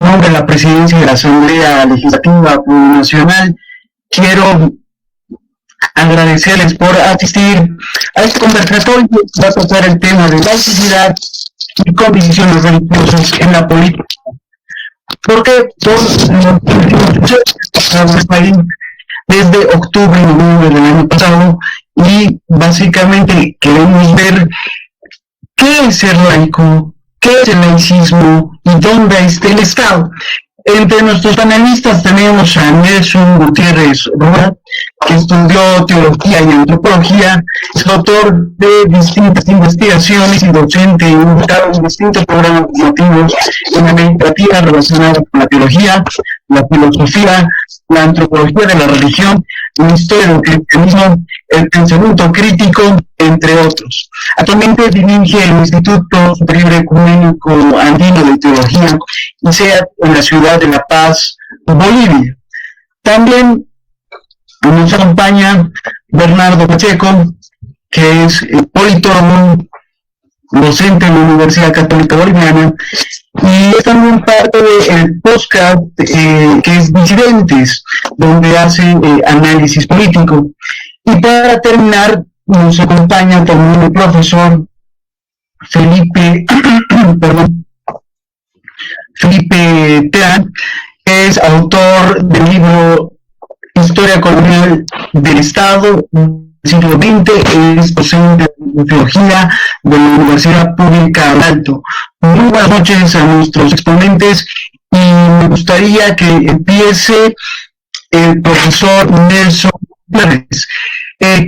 nombre de la presidencia de la Asamblea Legislativa Plurinacional, quiero agradecerles por asistir a este conversatorio que va a tratar el tema de laicidad y convicciones religiosas en la política. Porque desde octubre y noviembre del año pasado, y básicamente queremos ver qué es ser laico, qué es el laicismo y dónde está el Estado. Entre nuestros panelistas tenemos a Nelson Gutiérrez Roa, que estudió teología y antropología, es autor de distintas investigaciones y docente invitado en distintos programas formativos en América Latina relacionados con la teología, la filosofía, la antropología de la religión, la historia del cristianismo, el pensamiento crítico, entre otros. Actualmente dirige el Instituto Superior Ecuménico Andino de Teología, INSEAD, en la ciudad de La Paz, Bolivia. También nos acompaña Bernardo Pacheco, que es politólogo, docente en la Universidad Católica Boliviana, y es también parte del podcast que es Disidentes, donde hace análisis político. Y para terminar, nos acompaña también el profesor Felipe Terán, que es autor del libro Historia Colonial del Estado, siglo XX, es docente de teología de la Universidad Pública del Alto. Muy buenas noches a nuestros exponentes y me gustaría que empiece el profesor Nelson Pérez.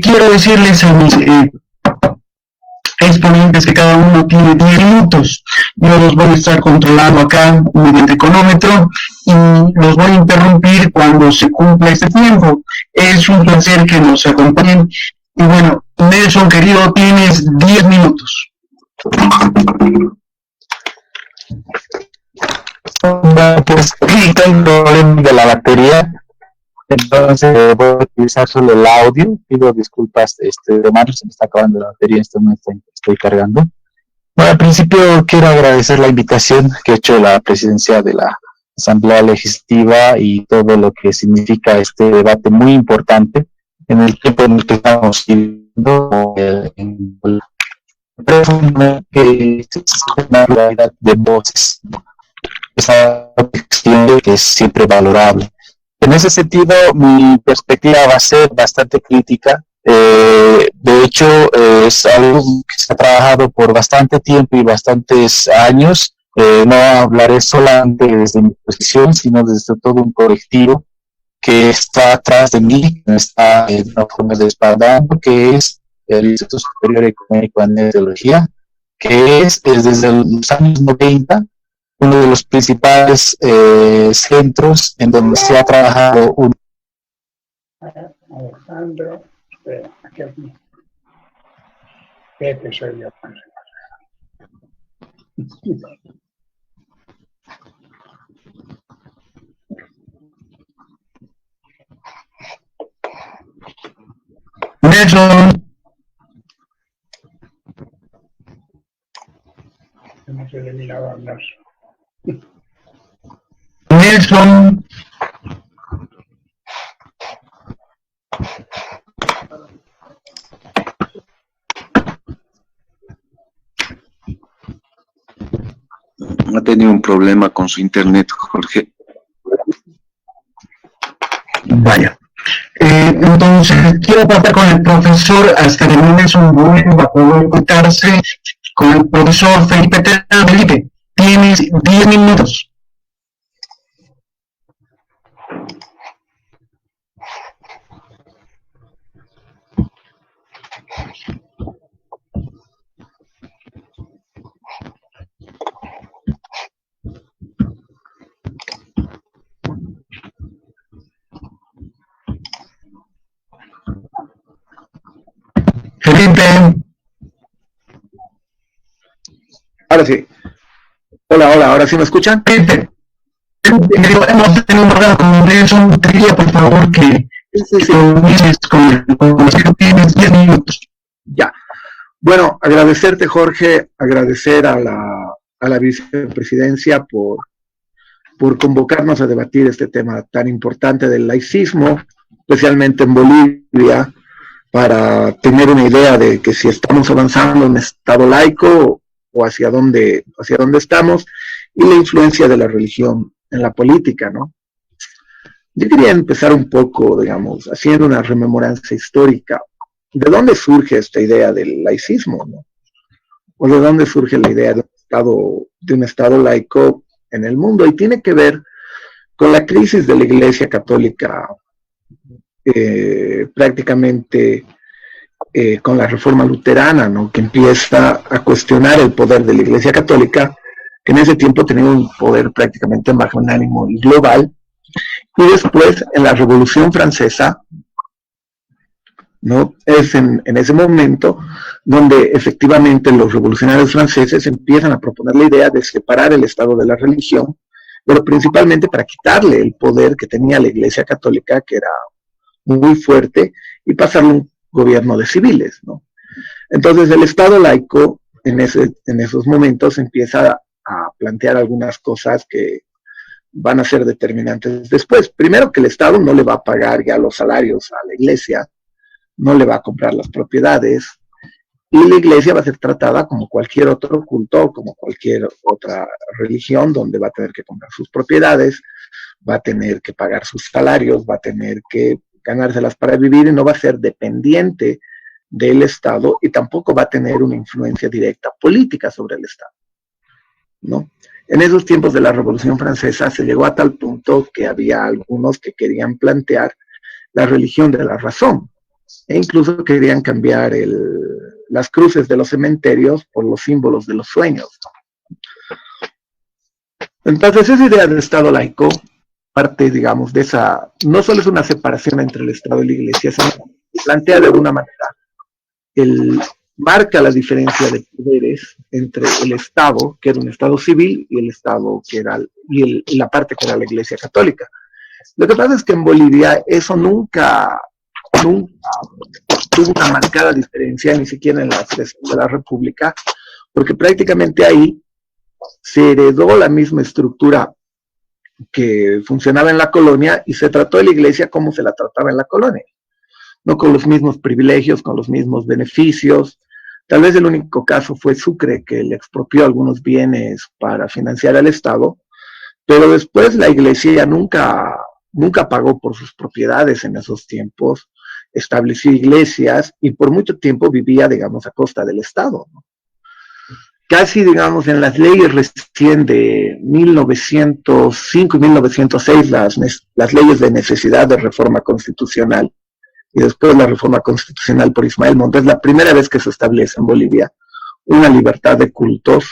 Quiero decirles a mis exponentes que cada uno tiene 10 minutos. Yo los voy a estar controlando acá mediante cronómetro y los voy a interrumpir cuando se cumpla este tiempo. Es un placer que nos acompañen. Y bueno, Nelson, querido, tienes 10 minutos. Pues tengo problema de la batería, entonces voy a utilizar solo el audio. Pido disculpas de mano, se me está acabando la batería en este momento, estoy cargando. Bueno, al principio quiero agradecer la invitación que ha hecho la presidencia de la Asamblea Legislativa y todo lo que significa este debate muy importante en el tiempo en el que estamos viviendo, que es una pluralidad de voces, esa cuestión que es siempre valorable. En ese sentido, mi perspectiva va a ser bastante crítica. De hecho, es algo que se ha trabajado por bastante tiempo y bastantes años. No hablaré solamente desde mi posición, sino desde todo un colectivo que está atrás de mí, que me está de una forma respaldando, que es el Instituto Superior Ecuménico Andino de Teología, que es desde los años 90 uno de los principales centros en donde se ha trabajado un... Alejandro, espera, aquí. Pepe soy yo. Nelson. Hemos eliminado a Nelson. Nelson. Ha tenido un problema con su internet, Jorge. Vaya. Entonces, quiero pasar con el profesor hasta que Nelson vuelva a poder conectarse con el profesor Felipe Terán. Felipe, tienes 10 minutos. Felipe. Ahora sí. Hola, ahora sí me escuchan. Felipe. Hemos tenido un programa con Nelson. Te diría, por favor, que comiences con el tienes 10 minutos. Ya. Bueno, agradecerte, Jorge, agradecer a la vicepresidencia por por convocarnos a debatir este tema tan importante del laicismo, especialmente en Bolivia, para tener una idea de que si estamos avanzando en un Estado laico o hacia dónde estamos, y la influencia de la religión en la política, ¿no? Yo quería empezar un poco, digamos, haciendo una rememoranza histórica. ¿De dónde surge esta idea del laicismo, no? ¿O de dónde surge la idea de un Estado laico en el mundo? Y tiene que ver con la crisis de la Iglesia Católica, prácticamente con la Reforma Luterana, ¿no? Que empieza a cuestionar el poder de la Iglesia Católica, que en ese tiempo tenía un poder prácticamente magnánimo y global. Y después, en la Revolución Francesa, ¿no? Es en ese momento donde efectivamente los revolucionarios franceses empiezan a proponer la idea de separar el Estado de la religión, pero principalmente para quitarle el poder que tenía la Iglesia Católica, que era muy fuerte, y pasarle a un gobierno de civiles, ¿no? Entonces el Estado laico en esos momentos empieza a plantear algunas cosas que van a ser determinantes después. Primero, que el Estado no le va a pagar ya los salarios a la Iglesia, no le va a comprar las propiedades, y la Iglesia va a ser tratada como cualquier otro culto, como cualquier otra religión, donde va a tener que comprar sus propiedades, va a tener que pagar sus salarios, va a tener que ganárselas para vivir, y no va a ser dependiente del Estado, y tampoco va a tener una influencia directa política sobre el Estado, ¿no? En esos tiempos de la Revolución Francesa se llegó a tal punto que había algunos que querían plantear la religión de la razón, e incluso querían cambiar las cruces de los cementerios por los símbolos de los sueños. Entonces esa idea del Estado laico parte, digamos, de esa, no solo es una separación entre el Estado y la Iglesia, sino plantea de alguna manera, marca la diferencia de poderes entre el Estado, que era un Estado civil, y el Estado que era, y la parte que era la Iglesia Católica. Lo que pasa es que en Bolivia eso nunca tuvo una marcada diferencia, ni siquiera en la creación de la República, porque prácticamente ahí se heredó la misma estructura que funcionaba en la colonia, y se trató de la Iglesia como se la trataba en la colonia, no con los mismos privilegios, con los mismos beneficios. Tal vez el único caso fue Sucre, que le expropió algunos bienes para financiar al Estado, pero después la Iglesia nunca pagó por sus propiedades en esos tiempos, estableció iglesias y por mucho tiempo vivía, digamos, a costa del Estado, ¿no? Casi, digamos, en las leyes recién de 1905 y 1906, las leyes de necesidad de reforma constitucional, y después la reforma constitucional por Ismael Montes, la primera vez que se establece en Bolivia una libertad de cultos,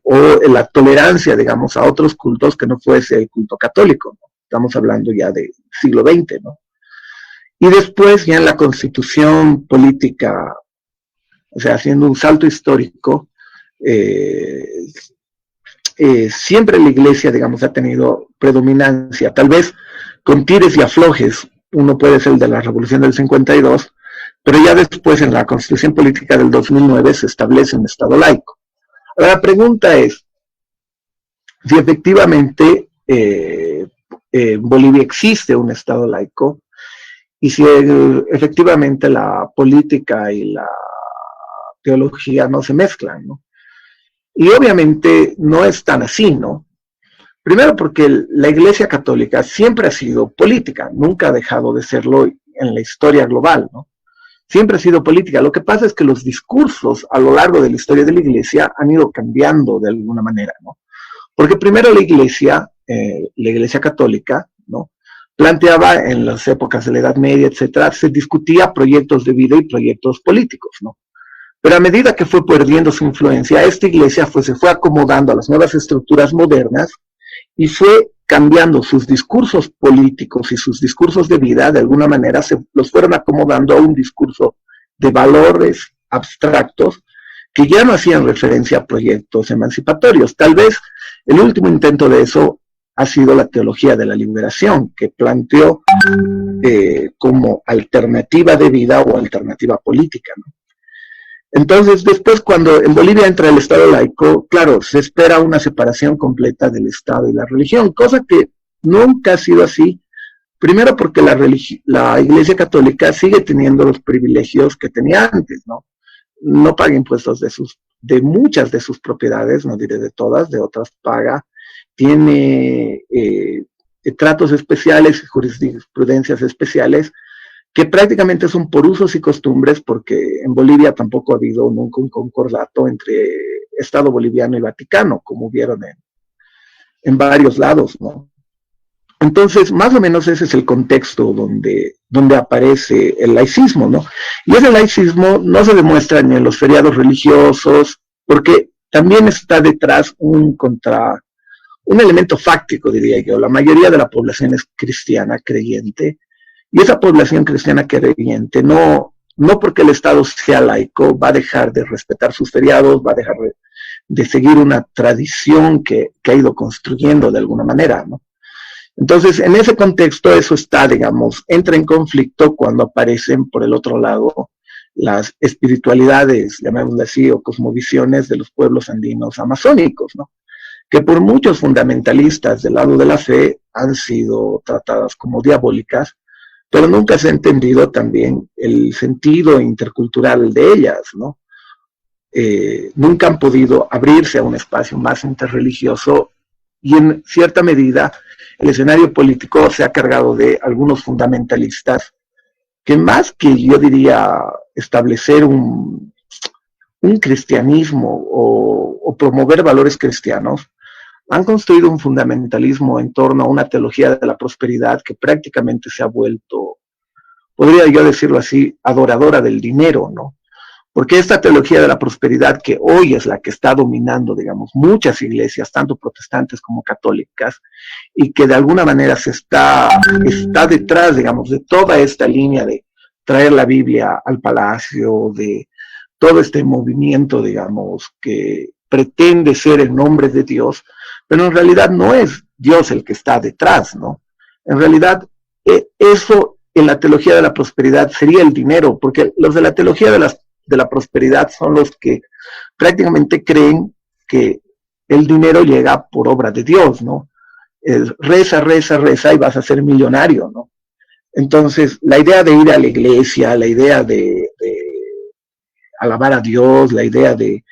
o la tolerancia, digamos, a otros cultos que no fuese el culto católico, ¿no? Estamos hablando ya del siglo XX, ¿no? Y después, ya en la constitución política, o sea, haciendo un salto histórico, siempre la Iglesia, digamos, ha tenido predominancia, tal vez con tires y aflojes. Uno puede ser el de la Revolución del 52, pero ya después en la Constitución Política del 2009 se establece un Estado laico. Ahora la pregunta es, si efectivamente en Bolivia existe un Estado laico, y si efectivamente la política y la teología no se mezclan, ¿no? Y obviamente no es tan así, ¿no? Primero porque la Iglesia Católica siempre ha sido política, nunca ha dejado de serlo en la historia global, ¿no? Siempre ha sido política. Lo que pasa es que los discursos a lo largo de la historia de la Iglesia han ido cambiando de alguna manera, ¿no? Porque primero la Iglesia Católica, ¿no?, planteaba en las épocas de la Edad Media, etcétera, se discutía proyectos de vida y proyectos políticos, ¿no? Pero a medida que fue perdiendo su influencia, esta Iglesia se fue acomodando a las nuevas estructuras modernas y fue cambiando sus discursos políticos y sus discursos de vida, de alguna manera los fueron acomodando a un discurso de valores abstractos que ya no hacían referencia a proyectos emancipatorios. Tal vez el último intento de eso ha sido la teología de la liberación, que planteó como alternativa de vida o alternativa política, ¿no? Entonces, después, cuando en Bolivia entra el Estado laico, claro, se espera una separación completa del Estado y la religión, cosa que nunca ha sido así. Primero porque la Iglesia Católica sigue teniendo los privilegios que tenía antes, ¿no? No paga impuestos de muchas de sus propiedades, no diré de todas, de otras paga. Tiene tratos especiales, jurisprudencias especiales, que prácticamente son por usos y costumbres, porque en Bolivia tampoco ha habido nunca un concordato entre Estado boliviano y Vaticano, como vieron en varios lados, ¿no? Entonces, más o menos ese es el contexto donde aparece el laicismo, ¿no? Y ese laicismo no se demuestra ni en los feriados religiosos, porque también está detrás un elemento fáctico, diría yo. La mayoría de la población es cristiana, creyente, y esa población cristiana creyente no porque el Estado sea laico va a dejar de respetar sus feriados, va a dejar de seguir una tradición que ha ido construyendo de alguna manera, ¿no? Entonces, en ese contexto, eso está, digamos, entra en conflicto cuando aparecen por el otro lado las espiritualidades, llamémoslo así, o cosmovisiones de los pueblos andinos amazónicos, ¿no? Que por muchos fundamentalistas del lado de la fe han sido tratadas como diabólicas, pero nunca se ha entendido también el sentido intercultural de ellas, ¿no? Nunca han podido abrirse a un espacio más interreligioso y en cierta medida el escenario político se ha cargado de algunos fundamentalistas que más que, yo diría, establecer un cristianismo o promover valores cristianos, han construido un fundamentalismo en torno a una teología de la prosperidad que prácticamente se ha vuelto, podría yo decirlo así, adoradora del dinero, ¿no? Porque esta teología de la prosperidad, que hoy es la que está dominando, digamos, muchas iglesias, tanto protestantes como católicas, y que de alguna manera está detrás, digamos, de toda esta línea de traer la Biblia al palacio, de todo este movimiento, digamos, que pretende ser el nombre de Dios, pero en realidad no es Dios el que está detrás, ¿no? En realidad, eso en la teología de la prosperidad sería el dinero, porque los de la teología de la prosperidad son los que prácticamente creen que el dinero llega por obra de Dios, ¿no? Reza, reza, reza y vas a ser millonario, ¿no? Entonces, la idea de ir a la iglesia, la idea de alabar a Dios, la idea de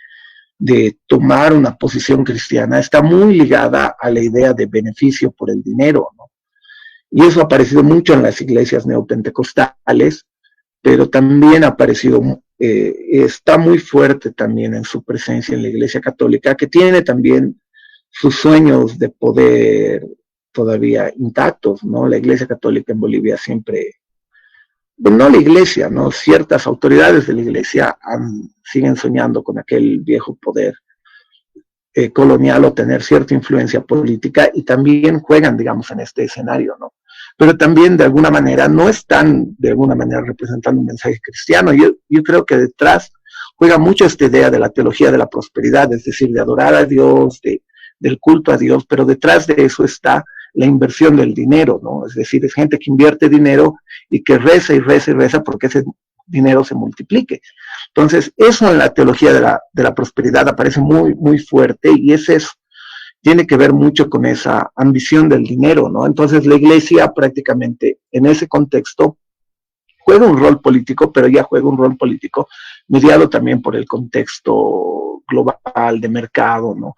tomar una posición cristiana está muy ligada a la idea de beneficio por el dinero, ¿no? Y eso ha aparecido mucho en las iglesias neopentecostales, pero también ha aparecido, está muy fuerte también en su presencia en la Iglesia Católica, que tiene también sus sueños de poder todavía intactos, ¿no? La Iglesia Católica en Bolivia siempre, no la Iglesia, ¿no? Ciertas autoridades de la Iglesia siguen soñando con aquel viejo poder colonial o tener cierta influencia política y también juegan, digamos, en este escenario, ¿no? Pero también de alguna manera no están de alguna manera representando un mensaje cristiano. Yo creo que detrás juega mucho esta idea de la teología de la prosperidad, es decir, de adorar a Dios, del culto a Dios, pero detrás de eso está la inversión del dinero, ¿no? Es decir, es gente que invierte dinero y que reza y reza y reza porque ese dinero se multiplique. Entonces, eso en la teología de la prosperidad aparece muy, muy fuerte y ese tiene que ver mucho con esa ambición del dinero, ¿no? Entonces la iglesia prácticamente en ese contexto juega un rol político, pero ya juega un rol político mediado también por el contexto global de mercado, ¿no?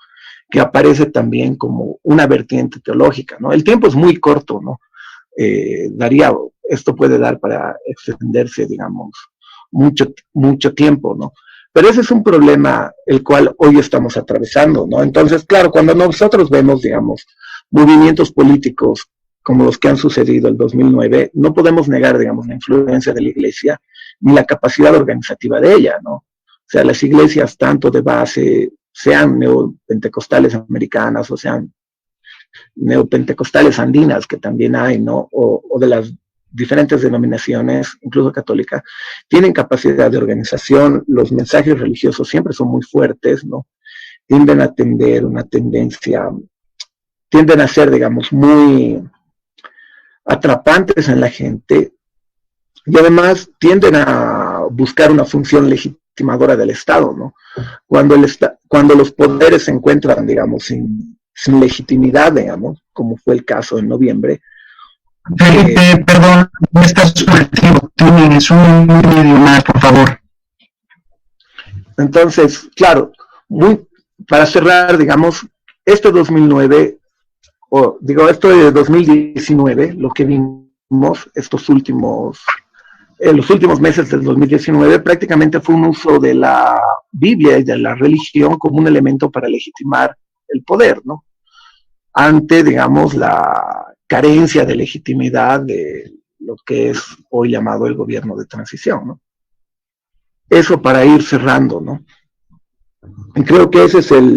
Que aparece también como una vertiente teológica, ¿no? El tiempo es muy corto, ¿no? Esto puede dar para extenderse, digamos, mucho tiempo, ¿no? Pero ese es un problema el cual hoy estamos atravesando, ¿no? Entonces, claro, cuando nosotros vemos, digamos, movimientos políticos como los que han sucedido en 2009, no podemos negar, digamos, la influencia de la iglesia ni la capacidad organizativa de ella, ¿no? O sea, las iglesias tanto de base, sean neopentecostales americanas o sean neopentecostales andinas, que también hay, ¿no? O de las diferentes denominaciones, incluso católica, tienen capacidad de organización, los mensajes religiosos siempre son muy fuertes, ¿no? Tienden a atender una tendencia, tienden a ser, digamos, muy atrapantes en la gente y además tienden a buscar una función legitimadora del Estado, ¿no? Cuando los poderes se encuentran, digamos, sin legitimidad, digamos, como fue el caso en noviembre. Felipe, perdón, me estás sometiendo, tienes un medio más, por favor. Entonces, claro, para cerrar, digamos, este 2009, esto de 2019, lo que vimos los últimos meses del 2019, prácticamente fue un uso de la Biblia y de la religión como un elemento para legitimar el poder, ¿no? Ante, digamos, la carencia de legitimidad de lo que es hoy llamado el gobierno de transición, ¿no? Eso para ir cerrando, ¿no? Y creo que ese es el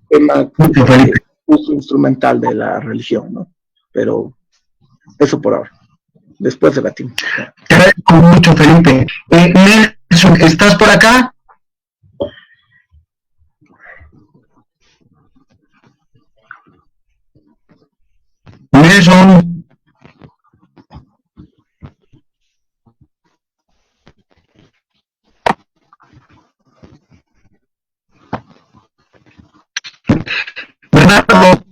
tema de uso instrumental de la religión, ¿no? Pero eso por ahora. Después debatimos. Te agradezco mucho, Felipe. Nelson, ¿estás por acá? Nelson. Bernardo.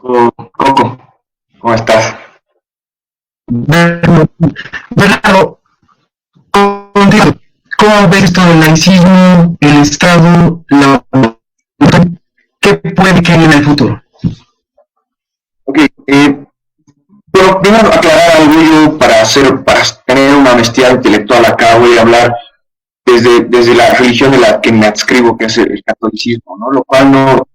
Coco, ¿cómo estás? Bernardo, contigo, ¿cómo ves esto del laicismo, el Estado, qué puede que haya en el futuro? Ok, pero primero aclarar algo yo para tener una honestidad intelectual acá, voy a hablar desde la religión de la que me adscribo, que es el catolicismo, ¿no? Lo cual no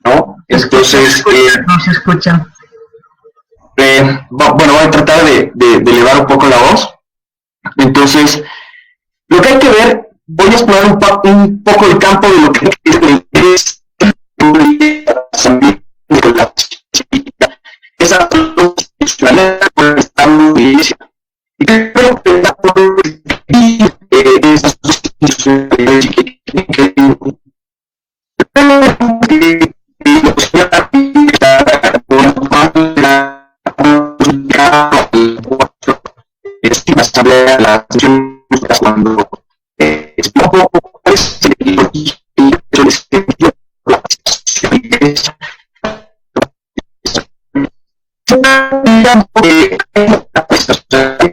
¿no? Entonces, no se escucha. Bueno, voy a tratar de elevar un poco la voz. Entonces, lo que hay que ver, voy a explorar un poco el campo de lo que es esa iglesia. Y creo que cuando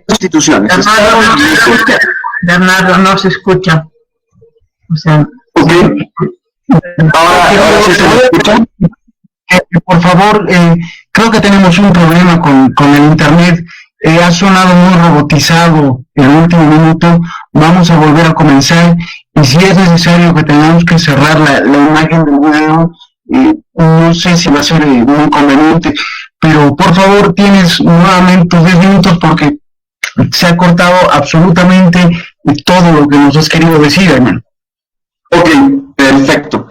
instituciones. Bernardo, no se escucha. O sea, okay. Ahora sí se escucha. Por favor, creo que tenemos un problema con el internet. Ha sonado muy robotizado el último minuto. Vamos a volver a comenzar. Y si es necesario que tengamos que cerrar la imagen del video, no sé si va a ser muy conveniente, pero por favor tienes nuevamente 10 minutos porque se ha cortado absolutamente todo lo que nos has querido decir, hermano. Ok, perfecto.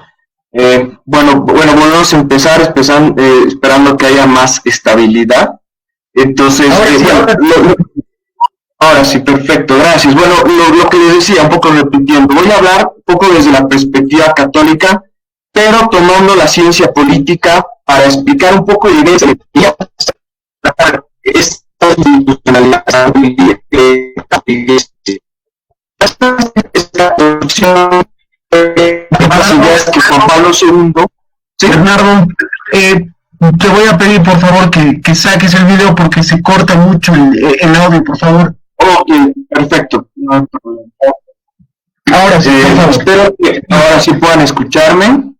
Bueno, volvemos a empezar esperando que haya más estabilidad. Entonces, ahora sí, perfecto, gracias. Bueno, lo que les decía, un poco repitiendo, voy a hablar un poco desde la perspectiva católica, pero tomando la ciencia política para explicar un poco de esta institucionalidad ideas que Juan Pablo II. ¿Sí? Bernardo, te voy a pedir por favor que saques el video porque se corta mucho el audio, por favor. Ok, perfecto. No hay problema. Ahora sí, espero que ahora sí puedan escucharme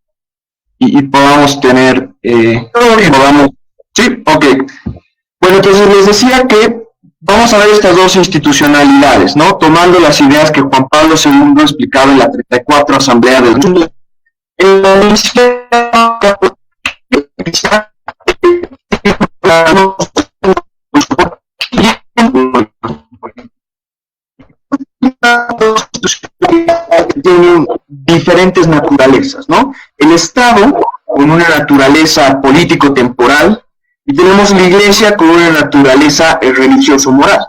y podamos tener sí, ok. Bueno, entonces les decía que vamos a ver estas dos institucionalidades, ¿no? Tomando las ideas que Juan Pablo II explicaba en la 34 Asamblea del Mundo. Tienen diferentes naturalezas, ¿no? El Estado con una naturaleza político-temporal y tenemos la Iglesia con una naturaleza religioso-moral.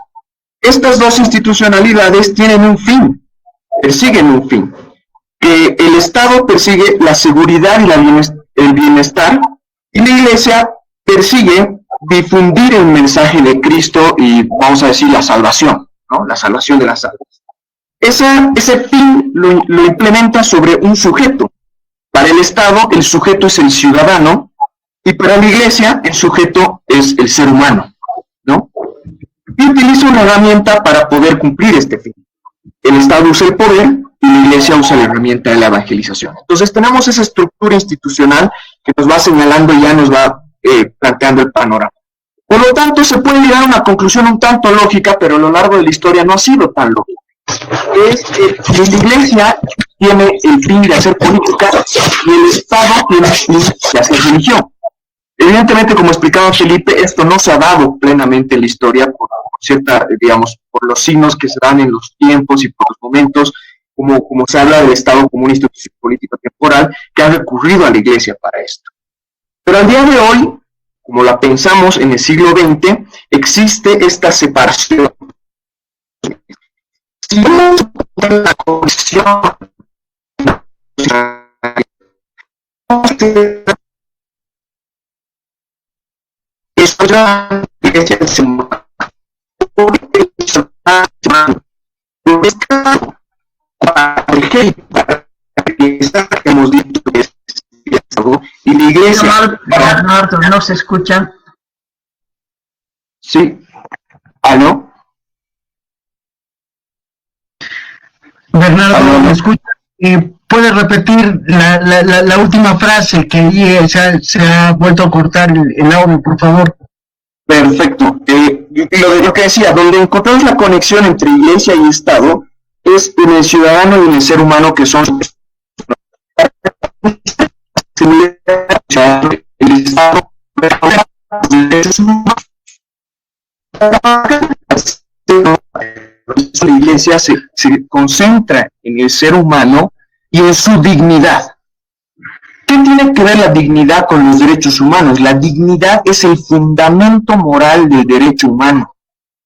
Estas dos institucionalidades tienen un fin, persiguen un fin. que el Estado persigue la seguridad y el bienestar, y la Iglesia persigue difundir el mensaje de Cristo y, vamos a decir, la salvación, ¿no? La salvación de las almas. Ese fin lo implementa sobre un sujeto. Para el Estado, el sujeto es el ciudadano, y para la Iglesia, el sujeto es el ser humano, ¿no? Y utiliza una herramienta para poder cumplir este fin. El Estado usa el poder y la Iglesia usa la herramienta de la evangelización. Entonces tenemos esa estructura institucional que nos va señalando y ya nos va planteando el panorama. Por lo tanto, se puede llegar a una conclusión un tanto lógica, pero a lo largo de la historia no ha sido tan lógica. Es que la Iglesia tiene el fin de hacer política y el Estado tiene el fin de hacer religión. Evidentemente, como explicaba Felipe, esto no se ha dado plenamente en la historia por cierta, digamos, por los signos que se dan en los tiempos y por los momentos, como se habla del Estado como una institución política temporal que ha recurrido a la Iglesia para esto. Pero al día de hoy, como la pensamos en el siglo XX, existe esta separación. Si vamos a la conexión, esto ya hemos dicho que es y la Iglesia Bernardo, no se escucha. Sí. ¿Aló? Bernardo, ¿me escucha? ¿Puede repetir la última frase que ahí se ha vuelto a cortar el audio, por favor? Perfecto. Lo que decía, donde encontramos la conexión entre Iglesia y Estado es en el ciudadano y en el ser humano, que son el Estado. La Iglesia se concentra en el ser humano y en su dignidad. ¿Qué tiene que ver la dignidad con los derechos humanos? La dignidad es el fundamento moral del derecho humano.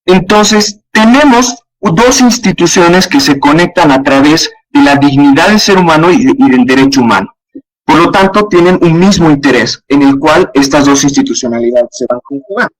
Entonces, tenemos dos instituciones que se conectan a través de la dignidad del ser humano y del derecho humano. Por lo tanto, tienen un mismo interés en el cual estas dos institucionalidades se van conjugando.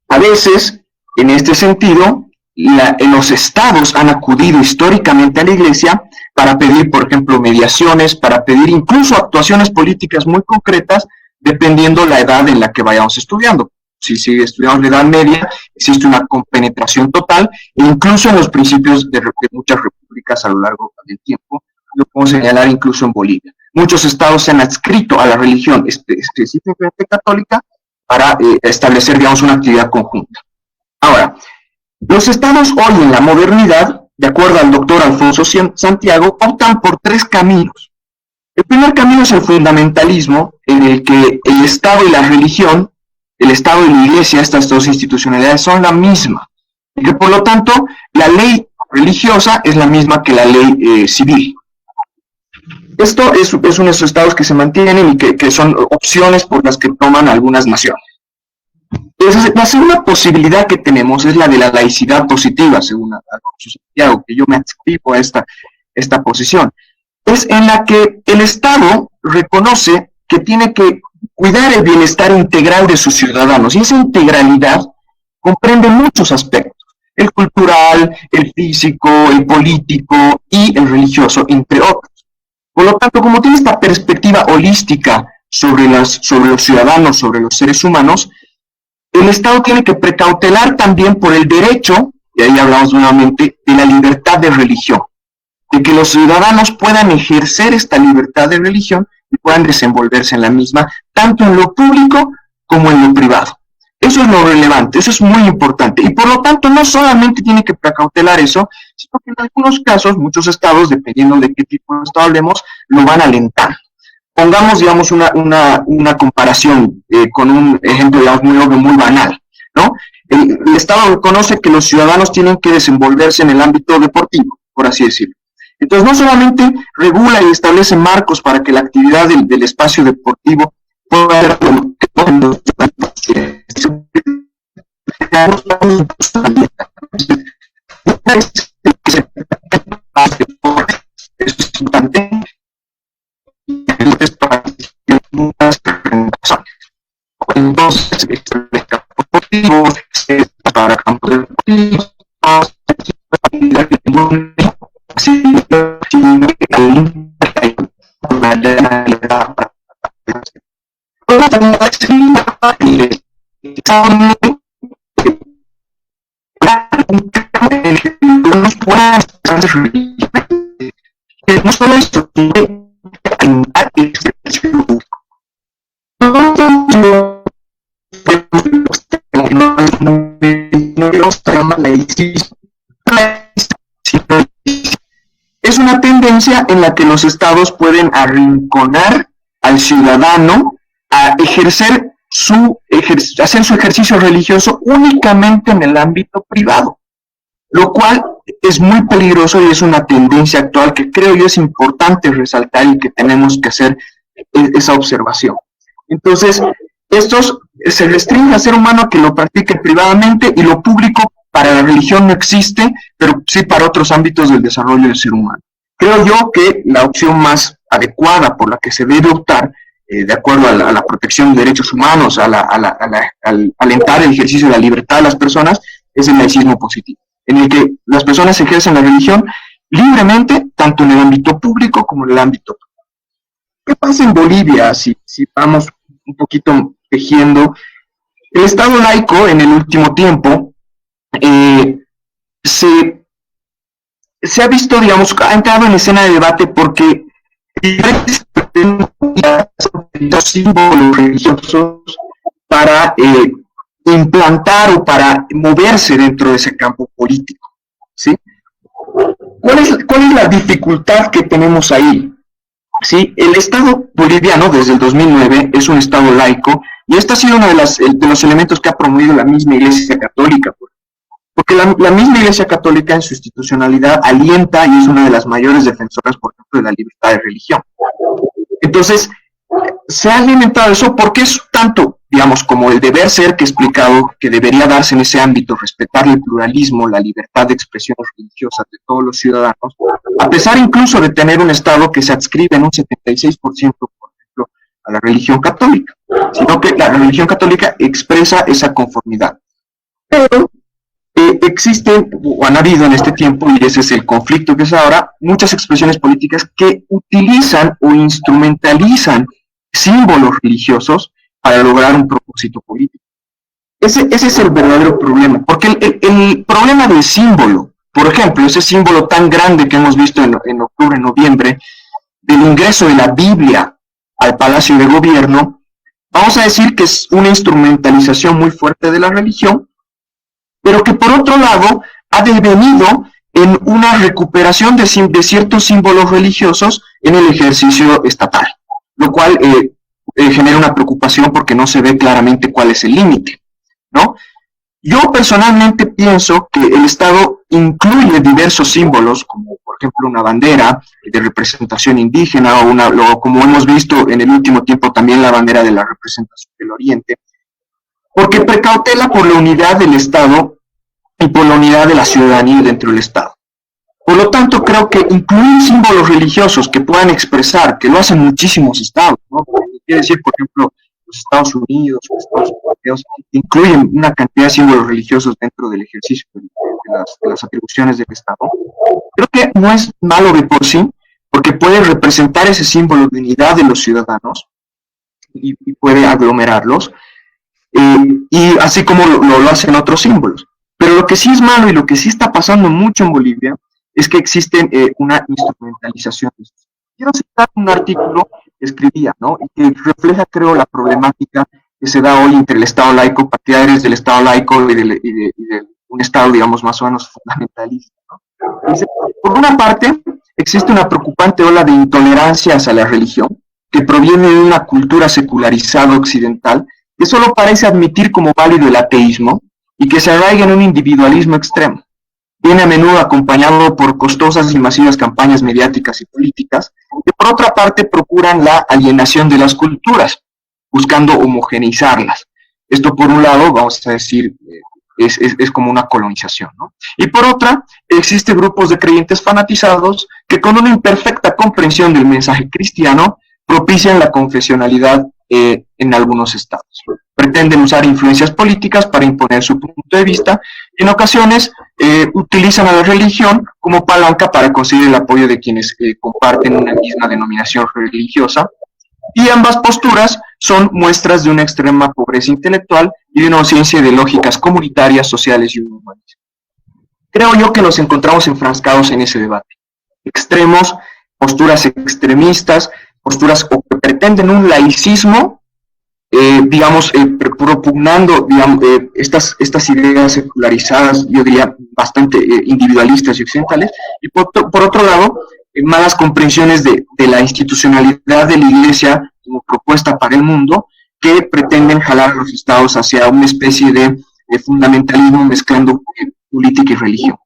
A veces, en este sentido, los estados han acudido históricamente a la Iglesia para pedir, por ejemplo, mediaciones, para pedir incluso actuaciones políticas muy concretas, dependiendo la edad en la que vayamos estudiando. Si estudiamos la Edad Media, existe una compenetración total, e incluso en los principios de muchas repúblicas a lo largo del tiempo, lo podemos señalar incluso en Bolivia. Muchos estados se han adscrito a la religión específicamente católica para establecer, digamos, una actividad conjunta. Ahora, los estados hoy en la modernidad, de acuerdo al doctor Alfonso Santiago, optan por tres caminos. El primer camino es el fundamentalismo, en el que el Estado y la religión, el Estado y la Iglesia, estas dos institucionalidades, son la misma. Y que por lo tanto, la ley religiosa es la misma que la ley civil. Esto es uno de esos estados que se mantienen y que son opciones por las que toman algunas naciones. Entonces, la segunda posibilidad que tenemos es la de la laicidad positiva, según Alfonso Santiago, que yo me adscribo a esta posición. Es en la que el Estado reconoce que tiene que cuidar el bienestar integral de sus ciudadanos, y esa integralidad comprende muchos aspectos: el cultural, el físico, el político y el religioso, entre otros. Por lo tanto, como tiene esta perspectiva holística sobre los ciudadanos, sobre los seres humanos, el Estado tiene que precautelar también por el derecho, y ahí hablamos nuevamente, de la libertad de religión, de que los ciudadanos puedan ejercer esta libertad de religión y puedan desenvolverse en la misma, tanto en lo público como en lo privado. Eso es lo relevante, eso es muy importante, y por lo tanto no solamente tiene que precautelar eso, sino que en algunos casos, muchos estados, dependiendo de qué tipo de estado hablemos, lo van alentando. Pongamos, digamos, una comparación con un ejemplo, digamos, muy obvio, muy banal, ¿no? El Estado reconoce que los ciudadanos tienen que desenvolverse en el ámbito deportivo, por así decirlo. Entonces, no solamente regula y establece marcos para que la actividad del espacio deportivo pueda ser para campos deportivos, no solo esto, es una tendencia en la que los estados pueden arrinconar al ciudadano a hacer su ejercicio religioso únicamente en el ámbito privado, lo cual es muy peligroso y es una tendencia actual que creo yo es importante resaltar y que tenemos que hacer esa observación. Entonces, estos se restringe al ser humano a que lo practique privadamente y lo público para la religión no existe, pero sí para otros ámbitos del desarrollo del ser humano. Creo yo que la opción más adecuada por la que se debe optar, de acuerdo a la protección de derechos humanos, al alentar el ejercicio de la libertad de las personas, es el laicismo positivo, en el que las personas ejercen la religión libremente, tanto en el ámbito público como en el ámbito privado. ¿Qué pasa en Bolivia si vamos un poquito tejiendo? El Estado laico en el último tiempo se ha visto, digamos, ha entrado en escena de debate porque los símbolos religiosos para implantar o para moverse dentro de ese campo político, ¿sí? ¿Cuál es la dificultad que tenemos ahí? ¿Sí? El Estado boliviano desde el 2009 es un Estado laico y este ha sido uno de los elementos que ha promovido la misma Iglesia Católica, porque la misma Iglesia Católica en su institucionalidad alienta y es una de las mayores defensoras, por ejemplo, de la libertad de religión. Entonces, se ha alimentado eso porque es tanto, digamos, como el deber ser que he explicado que debería darse en ese ámbito, respetar el pluralismo, la libertad de expresión religiosa de todos los ciudadanos, a pesar incluso de tener un Estado que se adscribe en un 76%, por ejemplo, a la religión católica, sino que la religión católica expresa esa conformidad. Pero existen, o han habido en este tiempo, y ese es el conflicto que es ahora, muchas expresiones políticas que utilizan o instrumentalizan símbolos religiosos para lograr un propósito político. Ese es el verdadero problema, porque el problema del símbolo, por ejemplo, ese símbolo tan grande que hemos visto en octubre, noviembre, del ingreso de la Biblia al Palacio de Gobierno, vamos a decir que es una instrumentalización muy fuerte de la religión, pero que por otro lado ha devenido en una recuperación de ciertos símbolos religiosos en el ejercicio estatal, lo cual genera una preocupación porque no se ve claramente cuál es el límite, ¿no? Yo personalmente pienso que el Estado incluye diversos símbolos, como por ejemplo una bandera de representación indígena, o como hemos visto en el último tiempo también la bandera de la representación del Oriente, porque precautela por la unidad del Estado y por la unidad de la ciudadanía dentro del Estado. Por lo tanto, creo que incluir símbolos religiosos que puedan expresar, que lo hacen muchísimos estados, ¿no? Quiere decir, por ejemplo, los Estados Unidos, los Estados Unidos, incluyen una cantidad de símbolos religiosos dentro del ejercicio de las atribuciones del Estado. Creo que no es malo de por sí, porque puede representar ese símbolo de unidad de los ciudadanos y puede aglomerarlos, y así como lo hacen otros símbolos. Pero lo que sí es malo y lo que sí está pasando mucho en Bolivia es que existe una instrumentalización. Quiero citar un artículo que escribía, ¿no? Y que refleja, creo, la problemática que se da hoy entre el Estado laico, partidarios del Estado laico y de un Estado, digamos, más o menos fundamentalista, ¿no? Dice, por una parte, existe una preocupante ola de intolerancia hacia la religión, que proviene de una cultura secularizada occidental, que solo parece admitir como válido el ateísmo, y que se arraiga en un individualismo extremo. Viene a menudo acompañado por costosas y masivas campañas mediáticas y políticas, que por otra parte procuran la alienación de las culturas, buscando homogeneizarlas. Esto por un lado, vamos a decir, es como una colonización, ¿no? Y por otra, existen grupos de creyentes fanatizados que con una imperfecta comprensión del mensaje cristiano propician la confesionalidad en algunos estados. pretenden usar influencias políticas para imponer su punto de vista y en ocasiones utilizan a la religión como palanca para conseguir el apoyo de quienes comparten una misma denominación religiosa. Y ambas posturas son muestras de una extrema pobreza intelectual y de una ausencia de lógicas comunitarias, sociales y humanas. Creo yo que nos encontramos enfrascados en ese debate. Extremos, posturas extremistas, posturas que pretenden un laicismo, propugnando estas ideas secularizadas, yo diría bastante individualistas y occidentales, y por otro lado, malas comprensiones de la institucionalidad de la Iglesia como propuesta para el mundo, que pretenden jalar a los estados hacia una especie de fundamentalismo mezclando política y religión.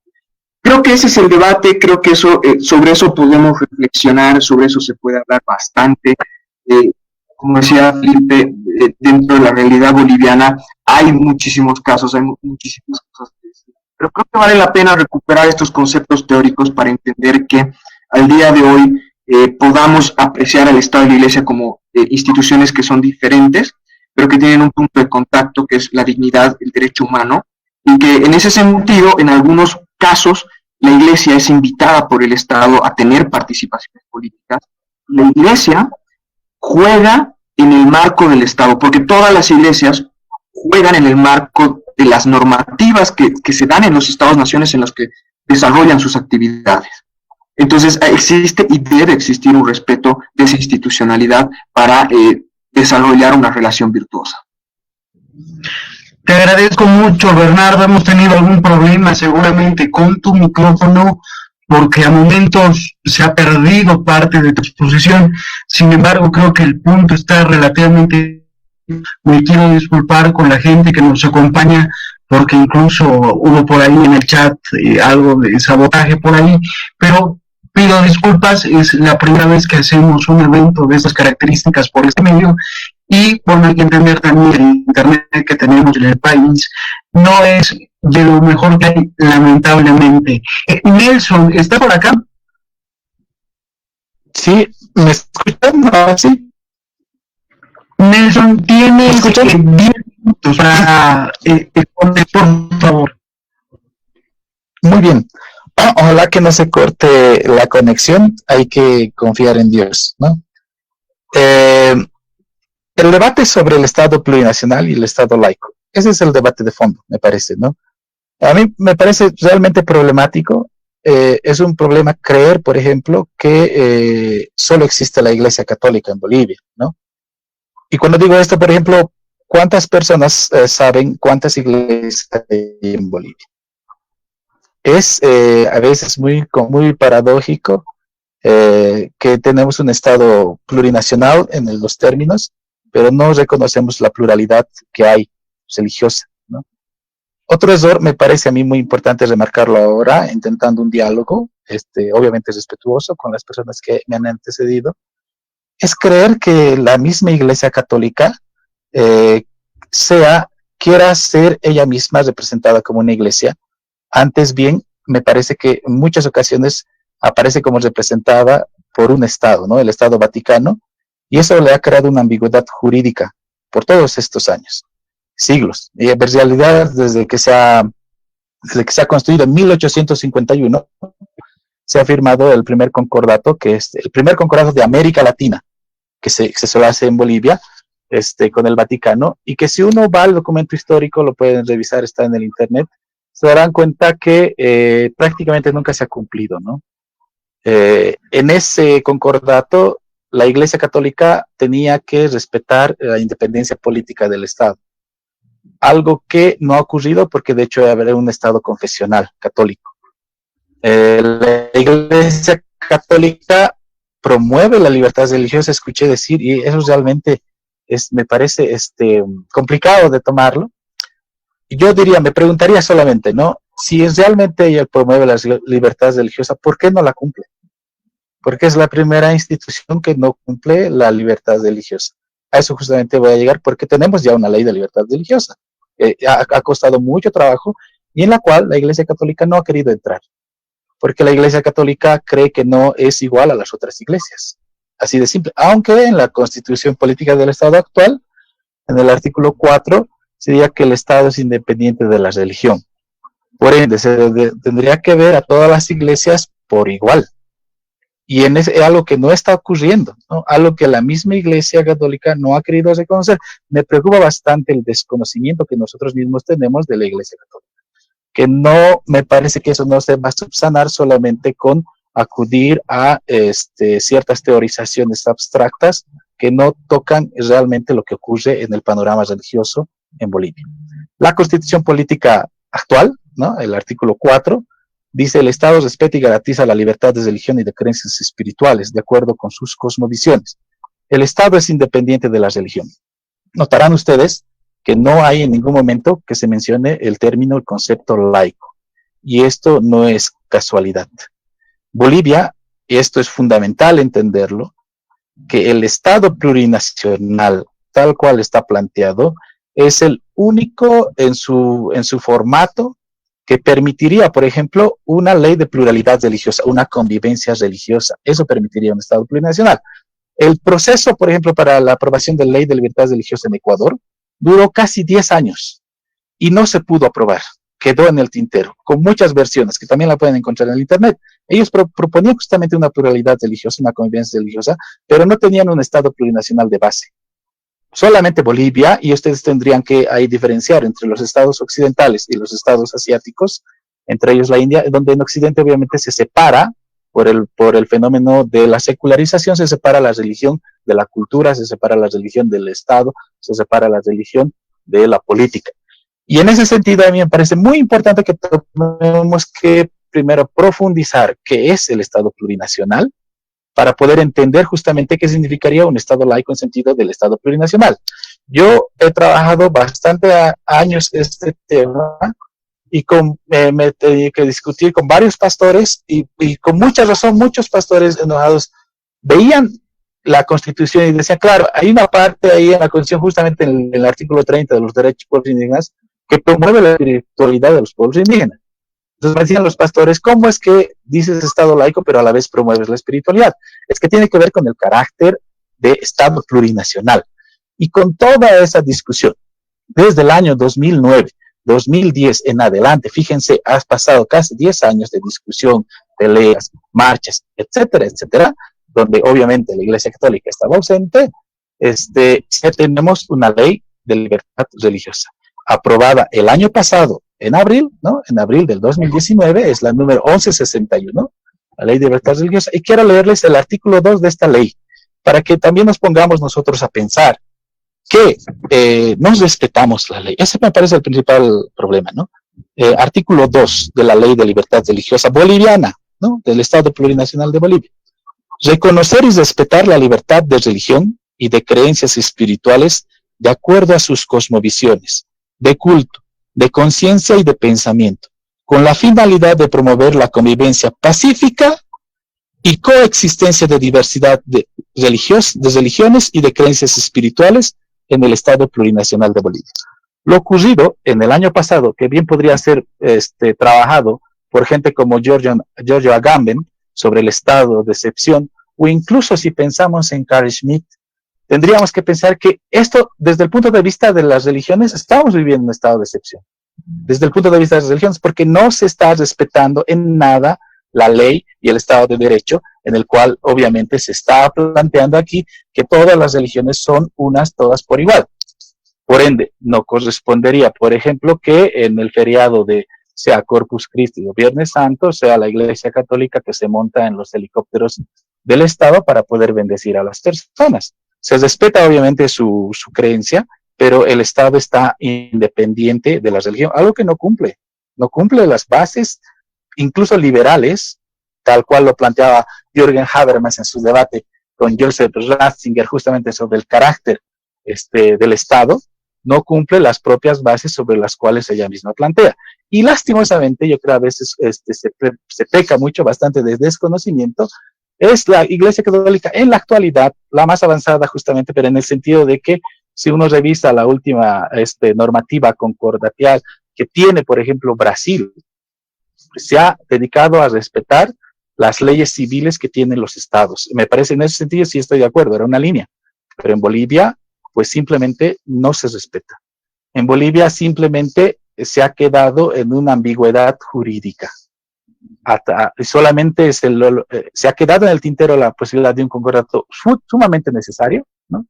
Creo que ese es el debate, creo que sobre eso podemos reflexionar, sobre eso se puede hablar bastante. Como decía Felipe, dentro de la realidad boliviana hay muchísimos casos, hay muchísimas cosas que decir. Pero creo que vale la pena recuperar estos conceptos teóricos para entender que al día de hoy podamos apreciar al Estado y la Iglesia como instituciones que son diferentes, pero que tienen un punto de contacto que es la dignidad, el derecho humano, y que en ese sentido, en algunos casos, la Iglesia es invitada por el Estado a tener participaciones políticas. La Iglesia juega en el marco del Estado, porque todas las iglesias juegan en el marco de las normativas que se dan en los Estados-naciones en los que desarrollan sus actividades. Entonces existe y debe existir un respeto de esa institucionalidad para desarrollar una relación virtuosa. Te agradezco mucho, Bernardo. Hemos tenido algún problema seguramente con tu micrófono, porque a momentos se ha perdido parte de tu exposición. Sin embargo, creo que el punto está relativamente... Me quiero disculpar con la gente que nos acompaña, porque incluso hubo por ahí en el chat algo de sabotaje por ahí, pero pido disculpas. Es la primera vez que hacemos un evento de estas características por este medio, y bueno, hay que entender también que el internet que tenemos en el país no es de lo mejor que hay, lamentablemente. Nelson, ¿está por acá? Sí, ¿me escuchan? ¿Ah, sí? Nelson, tienes 10 minutos para responder, por favor. Muy bien. Ojalá que no se corte la conexión, hay que confiar en Dios, ¿no? El debate sobre el Estado plurinacional y el Estado laico, ese es el debate de fondo, me parece, ¿no? A mí me parece realmente problemático. Es un problema creer, por ejemplo, que solo existe la Iglesia Católica en Bolivia, ¿no? Y cuando digo esto, por ejemplo, ¿cuántas personas saben cuántas iglesias hay en Bolivia? Es a veces muy paradójico que tenemos un Estado plurinacional en los términos, pero no reconocemos la pluralidad que hay religiosa, ¿no? Otro error me parece a mí muy importante remarcarlo ahora, intentando un diálogo, obviamente respetuoso con las personas que me han antecedido, es creer que la misma Iglesia Católica quiera ser ella misma representada como una iglesia. Antes bien, me parece que en muchas ocasiones aparece como representada por un Estado, ¿no? El Estado Vaticano, y eso le ha creado una ambigüedad jurídica por todos estos años, siglos. Y en realidad, desde que se ha construido en 1851, se ha firmado el primer concordato, que es el primer concordato de América Latina, que se solo hace en Bolivia, con el Vaticano, y que si uno va al documento histórico, lo pueden revisar, está en el internet, se darán cuenta que prácticamente nunca se ha cumplido, ¿no? En ese concordato, la Iglesia Católica tenía que respetar la independencia política del Estado, algo que no ha ocurrido porque de hecho habrá un Estado confesional católico. La Iglesia Católica promueve la libertad religiosa, escuché decir, y eso realmente me parece complicado de tomarlo. Yo diría, me preguntaría solamente, ¿no? Si realmente ella promueve la libertad religiosa, ¿por qué no la cumple? Porque es la primera institución que no cumple la libertad religiosa. A eso justamente voy a llegar, porque tenemos ya una ley de libertad religiosa. Ha costado mucho trabajo y en la cual la Iglesia Católica no ha querido entrar, porque la Iglesia Católica cree que no es igual a las otras iglesias. Así de simple. Aunque en la constitución política del Estado actual en el artículo 4 sería que el Estado es independiente de la religión. Por ende, tendría que ver a todas las iglesias por igual. Y es algo que no está ocurriendo, ¿no? Algo que la misma Iglesia Católica no ha querido reconocer. Me preocupa bastante el desconocimiento que nosotros mismos tenemos de la Iglesia Católica. Que no, me parece que eso no se va a subsanar solamente con acudir a ciertas teorizaciones abstractas que no tocan realmente lo que ocurre en el panorama religioso en Bolivia. La Constitución Política actual, ¿no? El artículo 4, dice: el Estado respeta y garantiza la libertad de religión y de creencias espirituales de acuerdo con sus cosmovisiones. El Estado es independiente de la religión. Notarán ustedes que no hay en ningún momento que se mencione el término, el concepto laico. Y esto no es casualidad. Bolivia, y esto es fundamental entenderlo, que el Estado plurinacional, tal cual está planteado, es el único en su formato que permitiría, por ejemplo, una ley de pluralidad religiosa, una convivencia religiosa. Eso permitiría un Estado plurinacional. El proceso, por ejemplo, para la aprobación de la ley de libertad religiosa en Ecuador duró casi 10 años y no se pudo aprobar. Quedó en el tintero, con muchas versiones, que también la pueden encontrar en el Internet. Ellos proponían justamente una pluralidad religiosa, una convivencia religiosa, pero no tenían un Estado plurinacional de base. Solamente Bolivia, y ustedes tendrían que ahí diferenciar entre los estados occidentales y los estados asiáticos, entre ellos la India, donde en Occidente obviamente se separa por el fenómeno de la secularización, se separa la religión de la cultura, se separa la religión del Estado, se separa la religión de la política. Y en ese sentido a mí me parece muy importante que tenemos que primero profundizar qué es el Estado plurinacional, para poder entender justamente qué significaría un Estado laico en sentido del Estado plurinacional. Yo he trabajado bastante años este tema y me he tenido que discutir con varios pastores y con mucha razón muchos pastores enojados veían la Constitución y decían, claro, hay una parte ahí en la Constitución, justamente en el artículo 30 de los derechos de pueblos indígenas, que promueve la espiritualidad de los pueblos indígenas. Entonces me decían los pastores, ¿cómo es que dices Estado laico pero a la vez promueves la espiritualidad? Es que tiene que ver con el carácter de Estado plurinacional. Y con toda esa discusión, desde el año 2009, 2010 en adelante, fíjense, has pasado casi 10 años de discusión, peleas, marchas, etcétera, etcétera, donde obviamente la Iglesia Católica estaba ausente, ya tenemos una ley de libertad religiosa, aprobada el año pasado, en abril, ¿no? En abril del 2019, es la número 1161, la ley de libertad religiosa, y quiero leerles el artículo 2 de esta ley, para que también nos pongamos nosotros a pensar que nos respetamos la ley. Ese me parece el principal problema, ¿no? Artículo 2 de la ley de libertad religiosa boliviana, ¿no? Del Estado Plurinacional de Bolivia. Reconocer y respetar la libertad de religión y de creencias espirituales de acuerdo a sus cosmovisiones, de culto, de conciencia y de pensamiento, con la finalidad de promover la convivencia pacífica y coexistencia de diversidad de religiones y de creencias espirituales en el Estado Plurinacional de Bolivia. Lo ocurrido en el año pasado, que bien podría ser trabajado por gente como Giorgio Agamben sobre el estado de excepción, o incluso si pensamos en Carl Schmitt, tendríamos que pensar que esto, desde el punto de vista de las religiones, estamos viviendo un estado de excepción. Desde el punto de vista de las religiones, porque no se está respetando en nada la ley y el Estado de Derecho, en el cual obviamente se está planteando aquí que todas las religiones son unas todas por igual. Por ende, no correspondería, por ejemplo, que en el feriado de sea Corpus Christi o Viernes Santo, sea la Iglesia Católica que se monta en los helicópteros del Estado para poder bendecir a las personas. Se respeta obviamente su creencia, pero el Estado está independiente de la religión, algo que no cumple las bases, incluso liberales, tal cual lo planteaba Jürgen Habermas en su debate con Joseph Ratzinger justamente sobre el carácter del Estado, no cumple las propias bases sobre las cuales ella misma plantea. Y lastimosamente, yo creo a veces se peca bastante de desconocimiento, es la Iglesia Católica en la actualidad la más avanzada justamente, pero en el sentido de que si uno revisa la última normativa concordatial que tiene, por ejemplo, Brasil, pues se ha dedicado a respetar las leyes civiles que tienen los estados. Me parece en ese sentido sí estoy de acuerdo, era una línea. Pero en Bolivia, pues simplemente no se respeta. En Bolivia simplemente se ha quedado en una ambigüedad jurídica. Solamente se ha quedado en el tintero la posibilidad de un concordato sumamente necesario, ¿no?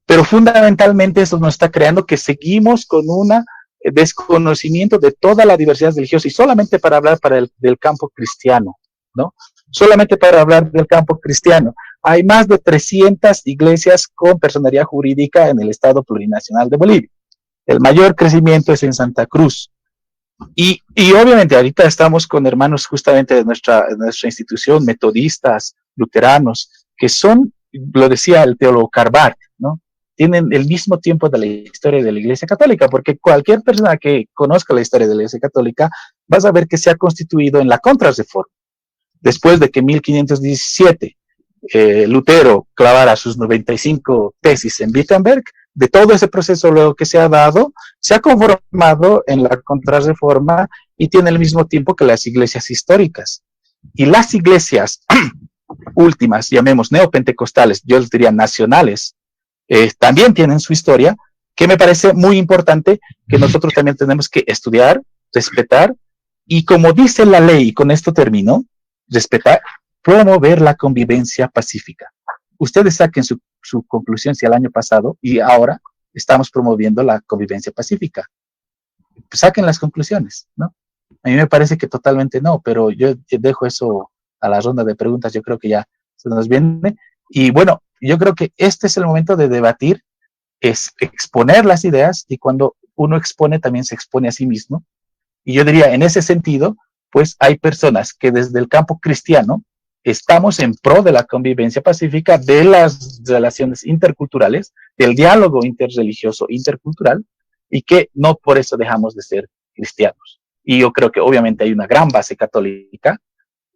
Pero fundamentalmente eso nos está creando que seguimos con un desconocimiento de toda la diversidad religiosa, y solamente para hablar del campo cristiano, ¿no? Solamente para hablar del campo cristiano. Hay más de 300 iglesias con personería jurídica en el Estado Plurinacional de Bolivia. El mayor crecimiento es en Santa Cruz. Y obviamente ahorita estamos con hermanos justamente de nuestra institución, metodistas, luteranos, que son, lo decía el teólogo Carbar, ¿no? Tienen el mismo tiempo de la historia de la Iglesia Católica, porque cualquier persona que conozca la historia de la Iglesia Católica va a saber que se ha constituido en la Contrarreforma. Después de que en 1517 Lutero clavara sus 95 tesis en Wittenberg, de todo ese proceso luego que se ha dado, se ha conformado en la Contrarreforma y tiene el mismo tiempo que las iglesias históricas. Y las iglesias últimas, llamemos neopentecostales, yo les diría nacionales, también tienen su historia, que me parece muy importante, que nosotros también tenemos que estudiar, respetar, y como dice la ley, y con esto termino, respetar, promover la convivencia pacífica. Ustedes saquen su conclusión si el año pasado y ahora estamos promoviendo la convivencia pacífica. Pues saquen las conclusiones, ¿no? A mí me parece que totalmente no, pero yo dejo eso a la ronda de preguntas, yo creo que ya se nos viene. Y bueno, yo creo que este es el momento de debatir, es exponer las ideas, y cuando uno expone también se expone a sí mismo. Y yo diría, en ese sentido, pues hay personas que desde el campo cristiano estamos en pro de la convivencia pacífica, de las relaciones interculturales, del diálogo interreligioso, intercultural, y que no por eso dejamos de ser cristianos. Y yo creo que obviamente hay una gran base católica,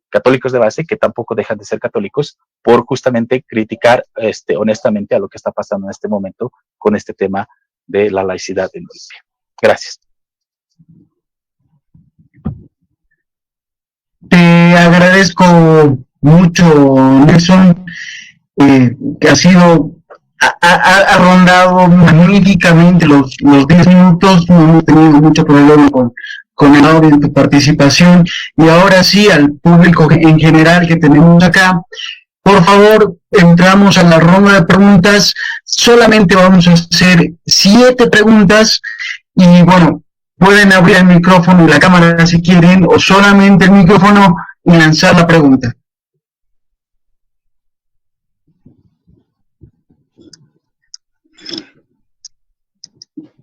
católicos de base, que tampoco dejan de ser católicos por justamente criticar honestamente a lo que está pasando en este momento con este tema de la laicidad en Bolivia. Gracias. Te agradezco mucho, Nelson, que ha rondado magníficamente los 10 minutos, no hemos tenido mucho problema con el audio de tu participación, y ahora sí, al público en general que tenemos acá, por favor, entramos a la ronda de preguntas. Solamente vamos a hacer 7 preguntas, y bueno, pueden abrir el micrófono y la cámara si quieren, o solamente el micrófono y lanzar la pregunta.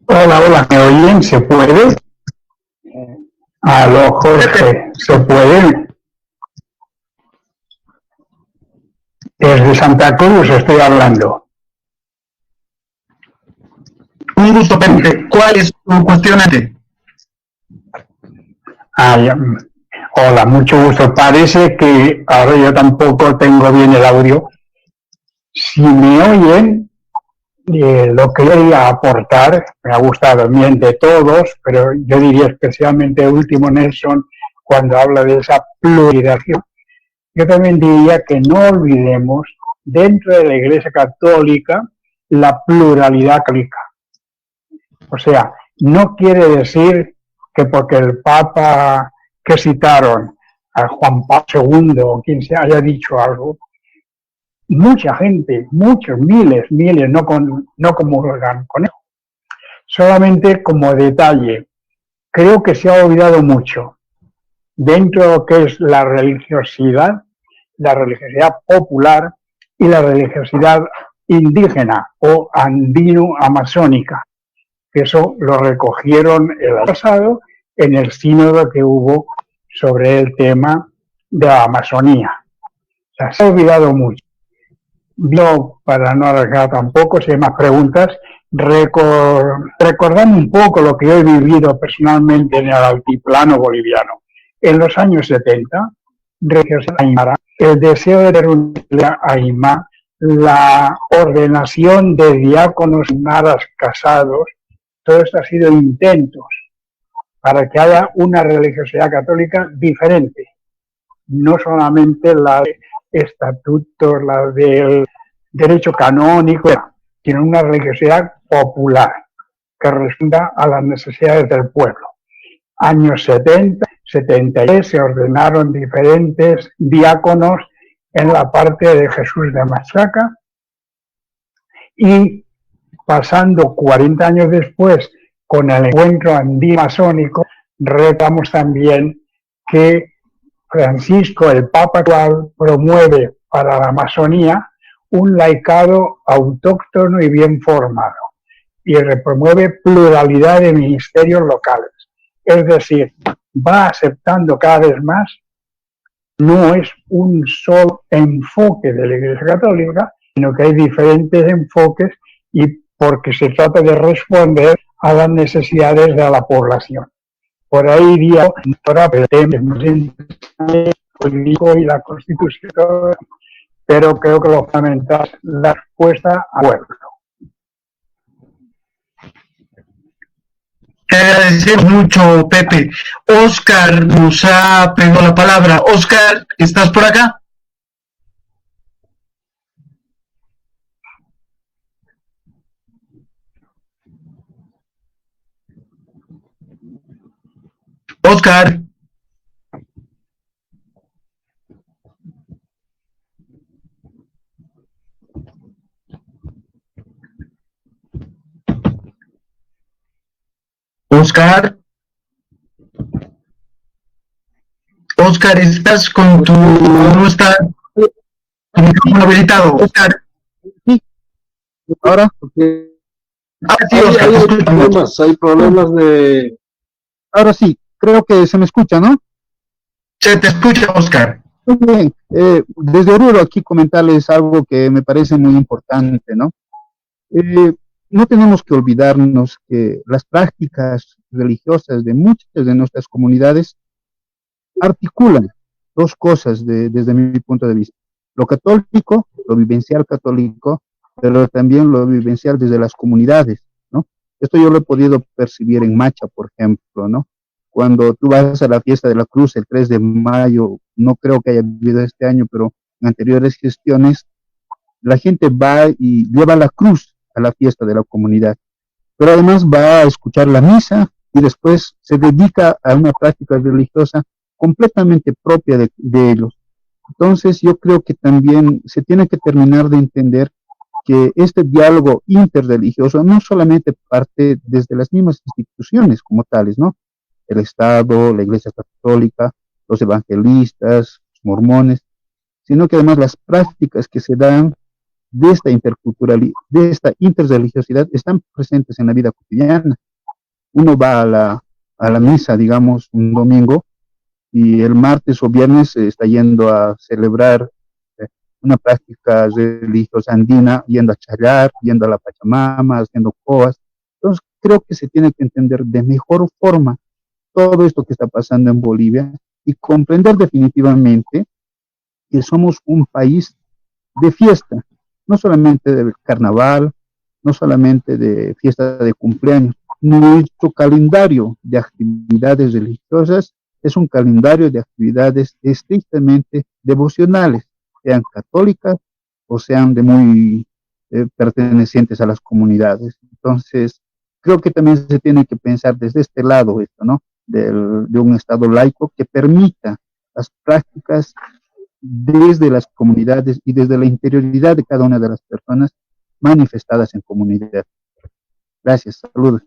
Hola, ¿me oyen? ¿Se puede? Aló, Jorge, ¿se puede? Desde Santa Cruz estoy hablando. Un gusto, Pepe. ¿Cuál es tu cuestionante? Hola, mucho gusto. Parece que ahora yo tampoco tengo bien el audio. Si me oyen, lo que quería aportar, me ha gustado bien de todos, pero yo diría especialmente el último, Nelson, cuando habla de esa pluralidad. Yo también diría que no olvidemos, dentro de la Iglesia Católica, la pluralidad católica. O sea, no quiere decir que porque el Papa que citaron, a Juan Pablo II, o quien se haya dicho algo, mucha gente, muchos, miles, no comulgan con eso. Solamente como detalle, creo que se ha olvidado mucho dentro de lo que es la religiosidad popular y la religiosidad indígena o andino-amazónica, que eso lo recogieron el año pasado en el sínodo que hubo sobre el tema de la Amazonía. O sea, se ha olvidado mucho. Yo, para no alargar tampoco, si hay más preguntas, recordando un poco lo que yo he vivido personalmente en el altiplano boliviano. En los años 70, el deseo de tener una Aymá, la ordenación de diáconos y maras casados, todo esto ha sido intentos para que haya una religiosidad católica diferente, no solamente la de estatutos, la del derecho canónico, sino una religiosidad popular, que responda a las necesidades del pueblo. Años 70, 73 se ordenaron diferentes diáconos en la parte de Jesús de Machaca, y pasando 40 años después con el encuentro andimasónico, recordamos también que Francisco, el Papa actual, promueve para la masonía un laicado autóctono y bien formado, y promueve pluralidad de ministerios locales. Es decir, va aceptando cada vez más, no es un solo enfoque de la Iglesia Católica, sino que hay diferentes enfoques, y porque se trata de responder a las necesidades de la población. Por ahí iría ahora el político y la Constitución, pero creo que lo fundamental es la respuesta al pueblo. Te agradecemos mucho, Pepe. Oscar nos ha pedido la palabra. Oscar, ¿estás por acá? Oscar. Oscar. Oscar, estás con tu... no está tu micrófono habilitado. Oscar. Sí. Ahora, porque Sí, Oscar, hay problemas de... Ahora sí, creo que se me escucha, ¿no? Se te escucha, Oscar. Muy bien. Desde Oruro aquí comentarles algo que me parece muy importante, ¿no? No tenemos que olvidarnos que las prácticas religiosas de muchas de nuestras comunidades articulan dos cosas desde mi punto de vista. Lo católico, lo vivencial católico, pero también lo vivencial desde las comunidades, ¿no? Esto yo lo he podido percibir en Macha, por ejemplo, ¿no? Cuando tú vas a la fiesta de la Cruz el 3 de mayo, no creo que haya habido este año, pero en anteriores gestiones, la gente va y lleva la cruz a la fiesta de la comunidad, pero además va a escuchar la misa y después se dedica a una práctica religiosa completamente propia de ellos. Entonces yo creo que también se tiene que terminar de entender que este diálogo interreligioso no solamente parte desde las mismas instituciones como tales, ¿no? El Estado, la Iglesia Católica, los evangelistas, los mormones, sino que además las prácticas que se dan de esta interculturalidad, de esta interreligiosidad, están presentes en la vida cotidiana. Uno va a la misa, digamos, un domingo, y el martes o viernes está yendo a celebrar una práctica religiosa andina, yendo a chayar, yendo a la Pachamama, haciendo coas. Entonces creo que se tiene que entender de mejor forma todo esto que está pasando en Bolivia y comprender definitivamente que somos un país de fiesta, no solamente del carnaval, no solamente de fiesta de cumpleaños. Nuestro calendario de actividades religiosas es un calendario de actividades estrictamente devocionales, sean católicas o sean de muy pertenecientes a las comunidades. Entonces, creo que también se tiene que pensar desde este lado esto, ¿no? De un Estado laico que permita las prácticas desde las comunidades y desde la interioridad de cada una de las personas manifestadas en comunidad. Gracias, saludos.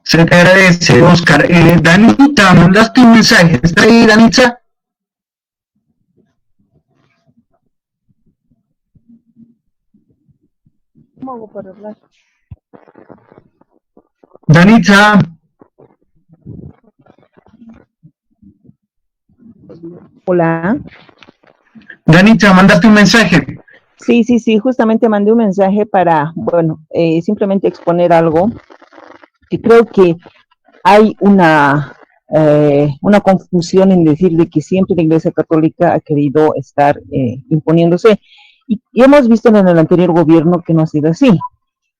Se te agradece, Oscar. Danita, mandaste un mensaje. ¿Está ahí, Danita? ¿Cómo hago para hablar? Danita. Hola. Danita, mandaste un mensaje. Sí, justamente mandé un mensaje para, simplemente exponer algo que creo que hay una confusión en decir de que siempre la Iglesia Católica ha querido estar imponiéndose, y hemos visto en el anterior gobierno que no ha sido así.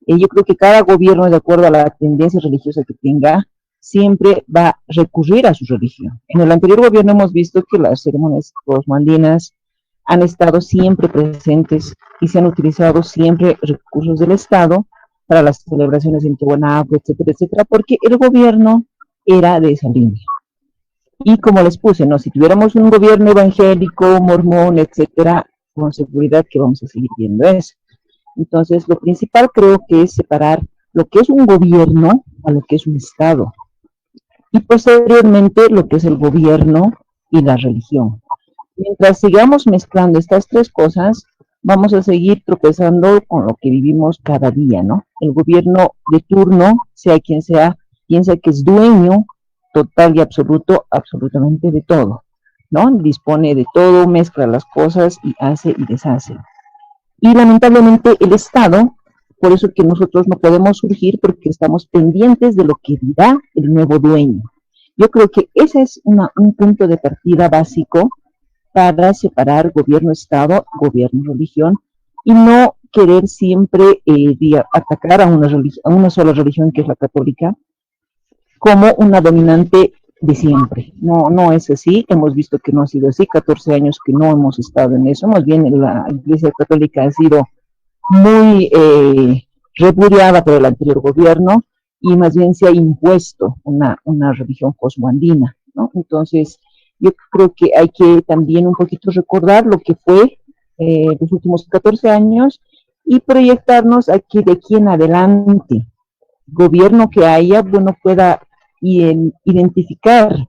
Yo creo que cada gobierno, de acuerdo a la tendencia religiosa que tenga, siempre va a recurrir a su religión. En el anterior gobierno hemos visto que las ceremonias cosmoandinas han estado siempre presentes y se han utilizado siempre recursos del Estado para las celebraciones en Tiwanaku, etcétera, etcétera, porque el gobierno era de esa línea. Y como les puse, ¿no? Si tuviéramos un gobierno evangélico, mormón, etcétera, con seguridad que vamos a seguir viendo eso. Entonces, lo principal creo que es separar lo que es un gobierno a lo que es un Estado. Y posteriormente lo que es el gobierno y la religión. Mientras sigamos mezclando estas tres cosas, vamos a seguir tropezando con lo que vivimos cada día, ¿no? El gobierno de turno, sea quien sea, piensa que es dueño total y absoluto, absolutamente de todo, ¿no? Dispone de todo, mezcla las cosas y hace y deshace. Y lamentablemente el Estado, por eso que nosotros no podemos surgir, porque estamos pendientes de lo que dirá el nuevo dueño. Yo creo que ese es un punto de partida básico para separar gobierno-Estado, gobierno-religión, y no querer siempre atacar a una sola religión, que es la católica, como una dominante de siempre. No es así, hemos visto que no ha sido así, 14 años que no hemos estado en eso, más bien la Iglesia Católica ha sido muy repudiada por el anterior gobierno, y más bien se ha impuesto una religión cosmoandina, ¿no? Entonces, yo creo que hay que también un poquito recordar lo que fue los últimos 14 años y proyectarnos a que de aquí en adelante, gobierno que haya, bueno, pueda identificar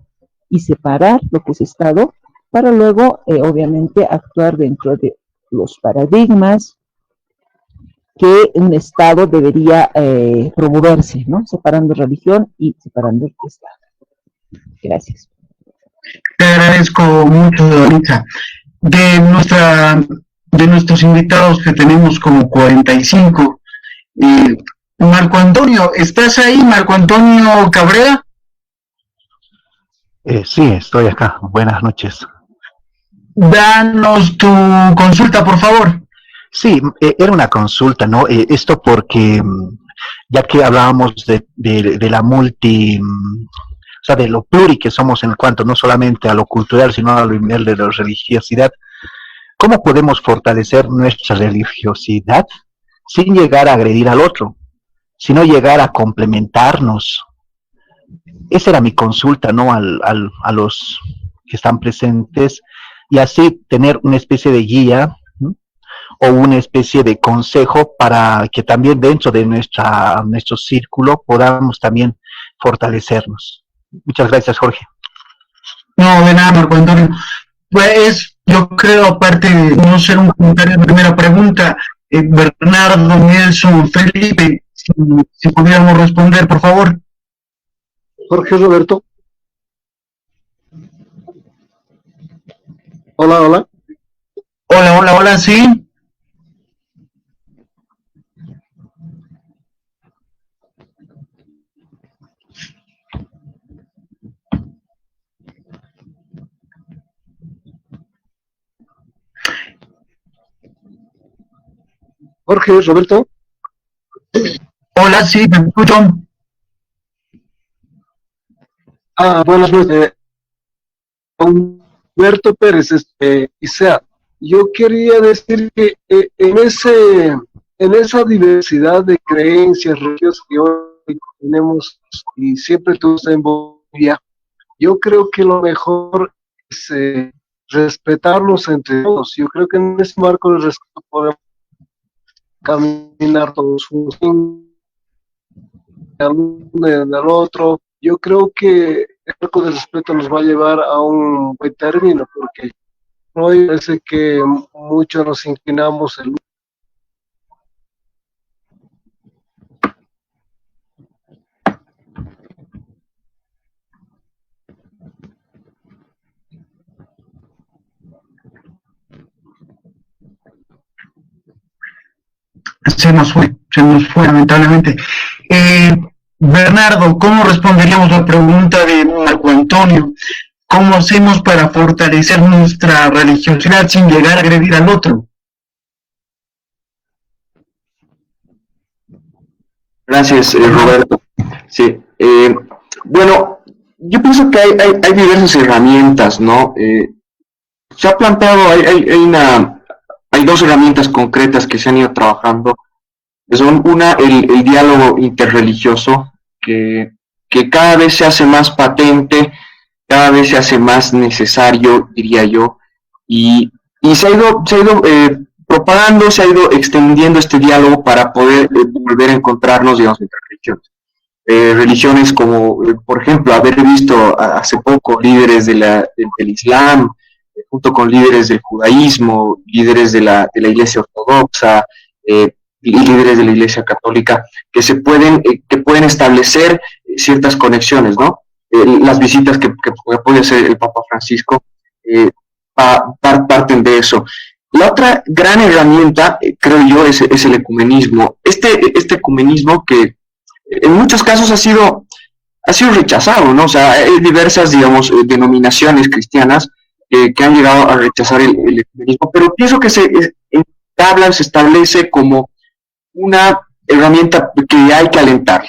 y separar lo que es Estado, para luego, obviamente, actuar dentro de los paradigmas que un Estado debería promoverse, ¿no? Separando religión y separando el Estado. Gracias. Te agradezco mucho, Doritza. De nuestros invitados, que tenemos como 45, Marco Antonio, ¿estás ahí, Marco Antonio Cabrera? Sí, estoy acá. Buenas noches. Danos tu consulta, por favor. Sí, era una consulta, ¿no? Esto porque, ya que hablábamos de la o sea, de lo pluri que somos en cuanto no solamente a lo cultural, sino a lo nivel de la religiosidad, ¿cómo podemos fortalecer nuestra religiosidad sin llegar a agredir al otro, sino llegar a complementarnos? Esa era mi consulta, ¿no? A los que están presentes, y así tener una especie de guía, ¿no? O una especie de consejo para que también dentro de nuestro círculo podamos también fortalecernos. Muchas gracias, Jorge. No, de nada, Marco Antonio. Pues yo creo, aparte de no ser un comentario de primera pregunta, Bernardo, Nelson, Felipe, si pudiéramos responder, por favor. Jorge Roberto. Hola, hola. Hola, sí. Jorge Roberto. Hola, sí, me escucho. Buenas noches. Humberto Pérez, Isea. Yo quería decir que en esa diversidad de creencias religiosas que hoy tenemos y siempre tuvimos en Bolivia, yo creo que lo mejor es respetarnos entre todos. Yo creo que en ese marco de respeto podemos caminar todos juntos, del otro. Yo creo que el marco de respeto nos va a llevar a un buen término, porque hoy parece que muchos nos inclinamos el Se nos fue lamentablemente. Bernardo, ¿cómo responderíamos la pregunta de Marco Antonio? ¿Cómo hacemos para fortalecer nuestra religiosidad sin llegar a agredir al otro? Gracias, Roberto. Sí. Bueno, yo pienso que hay diversas herramientas, ¿no? se ha planteado, hay dos herramientas concretas que se han ido trabajando, que son el diálogo interreligioso, que cada vez se hace más patente, cada vez se hace más necesario, diría yo, y se ha ido propagando, se ha ido extendiendo este diálogo para poder volver a encontrarnos, digamos, entre religiones. Religiones como, por ejemplo, haber visto hace poco líderes del Islam, junto con líderes del judaísmo, líderes de la Iglesia ortodoxa, y líderes de la Iglesia católica, que pueden establecer ciertas conexiones, ¿no? Las visitas que puede hacer el Papa Francisco parten de eso. La otra gran herramienta, creo yo, es el ecumenismo. Este ecumenismo que en muchos casos ha sido rechazado, ¿no? O sea, hay diversas, digamos, denominaciones cristianas que han llegado a rechazar el ecumenismo, pero pienso que se establece como una herramienta que hay que alentar.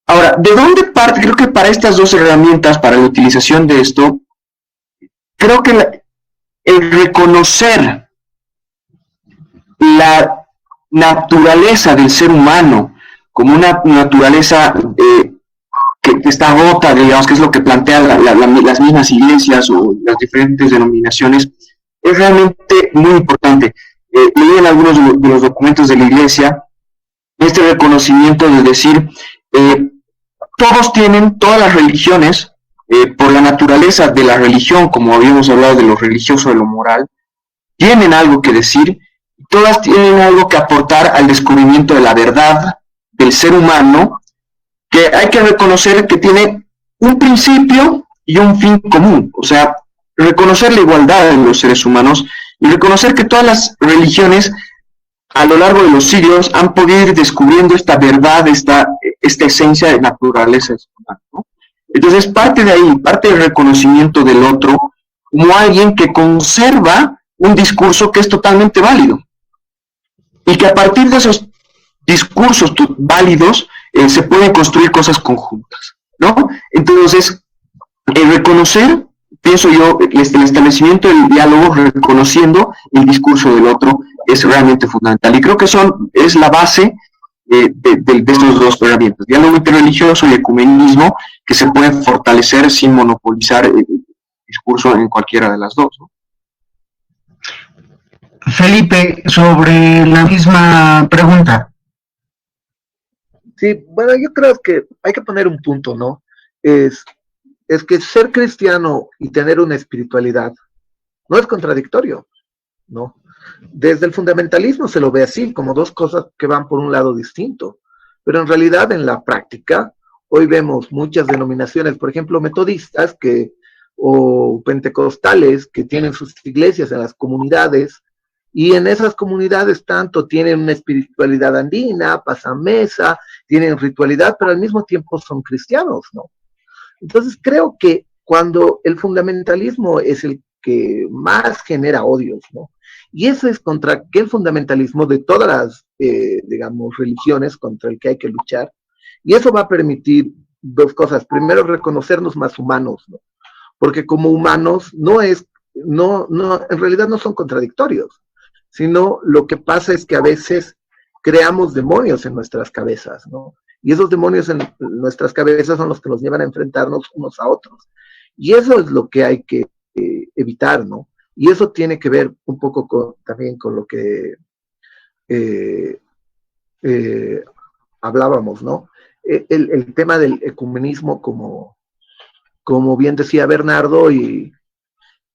Ahora, ¿de dónde parte? Creo que para estas dos herramientas, para la utilización de esto, creo que el reconocer la naturaleza del ser humano como una naturaleza que está rota, digamos, que es lo que plantean las mismas iglesias o las diferentes denominaciones, es realmente muy importante. Leí en algunos de los documentos de la iglesia este reconocimiento de decir, todas las religiones, por la naturaleza de la religión, como habíamos hablado de lo religioso, de lo moral, tienen algo que decir, todas tienen algo que aportar al descubrimiento de la verdad del ser humano, que hay que reconocer que tiene un principio y un fin común, o sea, reconocer la igualdad de los seres humanos y reconocer que todas las religiones a lo largo de los siglos han podido ir descubriendo esta verdad, esta esencia de naturaleza humana, ¿no? Entonces parte de ahí, parte del reconocimiento del otro como alguien que conserva un discurso que es totalmente válido y que a partir de esos discursos válidos se pueden construir cosas conjuntas, ¿no? Entonces, reconocer, pienso yo, el establecimiento del diálogo reconociendo el discurso del otro es realmente fundamental. Y creo que es la base de estos dos herramientas, diálogo interreligioso y ecumenismo, que se pueden fortalecer sin monopolizar el discurso en cualquiera de las dos, ¿no? Felipe, sobre la misma pregunta. Sí, bueno, yo creo que hay que poner un punto, ¿no? Es que ser cristiano y tener una espiritualidad no es contradictorio, ¿no? Desde el fundamentalismo se lo ve así, como dos cosas que van por un lado distinto, pero en realidad en la práctica, hoy vemos muchas denominaciones, por ejemplo, metodistas o pentecostales que tienen sus iglesias en las comunidades, y en esas comunidades tanto tienen una espiritualidad andina, pasan mesa, tienen ritualidad, pero al mismo tiempo son cristianos, ¿no? Entonces creo que cuando el fundamentalismo es el que más genera odios, ¿no? Y eso es contra aquel fundamentalismo de todas las, digamos, religiones contra el que hay que luchar. Y eso va a permitir dos cosas. Primero, reconocernos más humanos, ¿no? Porque como humanos en realidad no son contradictorios, sino lo que pasa es que a veces creamos demonios en nuestras cabezas, ¿no? Y esos demonios en nuestras cabezas son los que nos llevan a enfrentarnos unos a otros. Y eso es lo que hay que evitar, ¿no? Y eso tiene que ver un poco también con lo que hablábamos, ¿no? El tema del ecumenismo, como bien decía Bernardo, y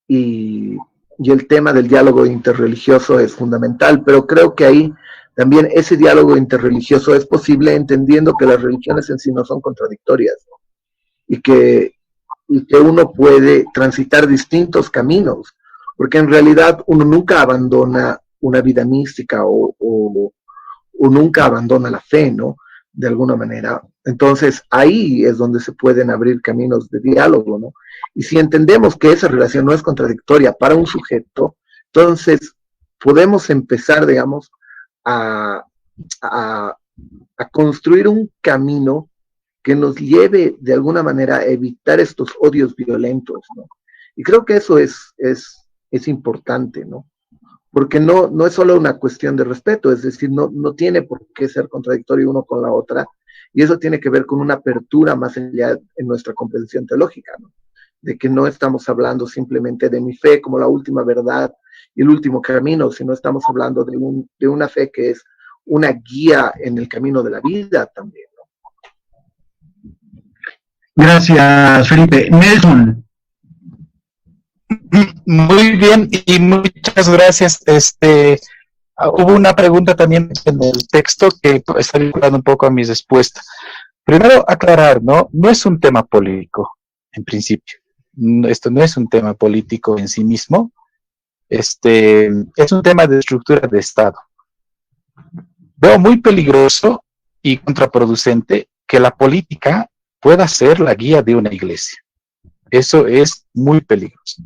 el tema del diálogo interreligioso es fundamental, pero creo que ahí también ese diálogo interreligioso es posible entendiendo que las religiones en sí no son contradictorias, ¿no? y que uno puede transitar distintos caminos, porque en realidad uno nunca abandona una vida mística o nunca abandona la fe, ¿no? De alguna manera. Entonces ahí es donde se pueden abrir caminos de diálogo, ¿no? Y si entendemos que esa relación no es contradictoria para un sujeto, entonces podemos empezar, digamos, a construir un camino que nos lleve de alguna manera a evitar estos odios violentos, ¿no? Y creo que eso es es importante, ¿no? Porque no es solo una cuestión de respeto, es decir, no tiene por qué ser contradictorio uno con la otra, y eso tiene que ver con una apertura más allá en nuestra comprensión teológica, ¿no? De que no estamos hablando simplemente de mi fe como la última verdad y el último camino, sino estamos hablando de una fe que es una guía en el camino de la vida también, ¿no? Gracias, Felipe. Nelson. Muy bien y muchas gracias. Hubo una pregunta también en el texto que está vinculando un poco a mi respuesta. Primero, aclarar, ¿no? No es un tema político, en principio. Esto no es un tema político en sí mismo. Es un tema de estructura de Estado. Veo muy peligroso y contraproducente que la política pueda ser la guía de una iglesia. Eso es muy peligroso.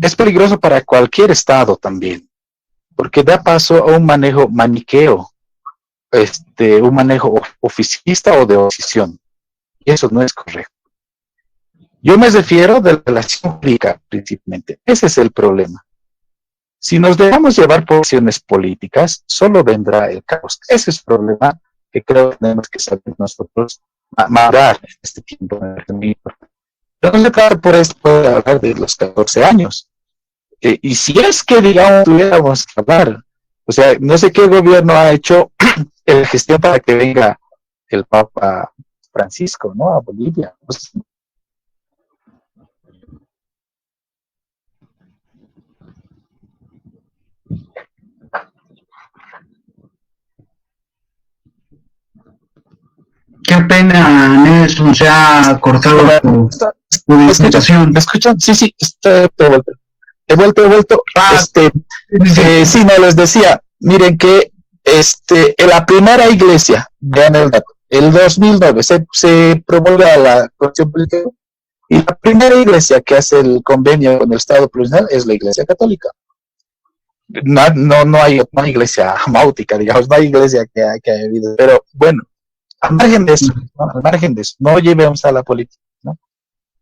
Es peligroso para cualquier Estado también, porque da paso a un manejo maniqueo, un manejo oficista o de oposición. Y eso no es correcto. Yo me refiero de la relación pública principalmente. Ese es el problema. Si nos dejamos llevar por acciones políticas, solo vendrá el caos. Ese es el problema que creo que tenemos que saber nosotros madurar en este tiempo. Pero no se trata por esto de hablar de los 14 años. Y si es que, digamos, tuviéramos que hablar, o sea, no sé qué gobierno ha hecho la gestión para que venga el Papa Francisco, ¿no? A Bolivia. Pues, Qué pena, Nelson, se ha cortado tu discusión. ¿Me escuchan? Sí, estoy he vuelto. Sí, no, les decía, miren que en la primera iglesia, vean el dato, el 2009 se promulga la Constitución Política y la primera iglesia que hace el convenio con el Estado plurinacional es la Iglesia Católica. No hay iglesia máutica, digamos, no hay iglesia que haya habido, pero bueno, al margen de eso, no llevemos a la política, ¿no?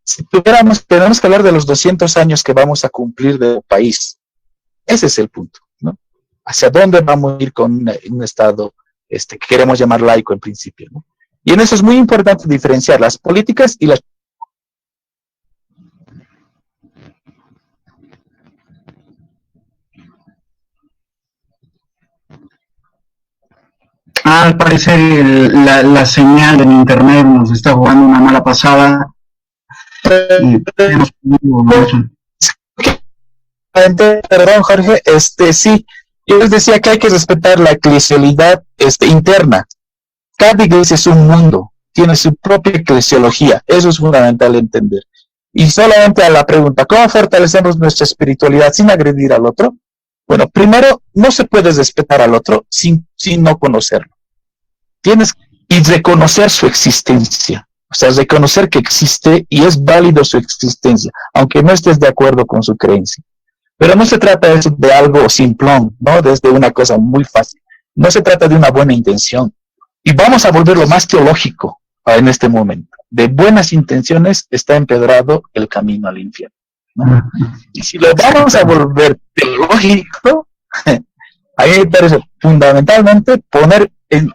Si tenemos que hablar de los 200 años que vamos a cumplir del país. Ese es el punto, ¿no? Hacia dónde vamos a ir con un Estado que queremos llamar laico en principio, ¿no? Y en eso es muy importante diferenciar las políticas y las... Al parecer la señal en internet nos está jugando una mala pasada. Perdón, Jorge, sí, yo les decía que hay que respetar la eclesialidad interna. Cada iglesia es un mundo, tiene su propia eclesiología, eso es fundamental entender. Y solamente a la pregunta, ¿cómo fortalecemos nuestra espiritualidad sin agredir al otro? Bueno, primero, no se puede respetar al otro sin no conocerlo. Tienes que reconocer su existencia. O sea, reconocer que existe y es válido su existencia, aunque no estés de acuerdo con su creencia. Pero no se trata de algo simplón, ¿no? Desde una cosa muy fácil. No se trata de una buena intención. Y vamos a volverlo más teológico en este momento. De buenas intenciones está empedrado el camino al infierno, ¿no? Y si lo vamos a volver teológico, a mí me parece fundamentalmente poner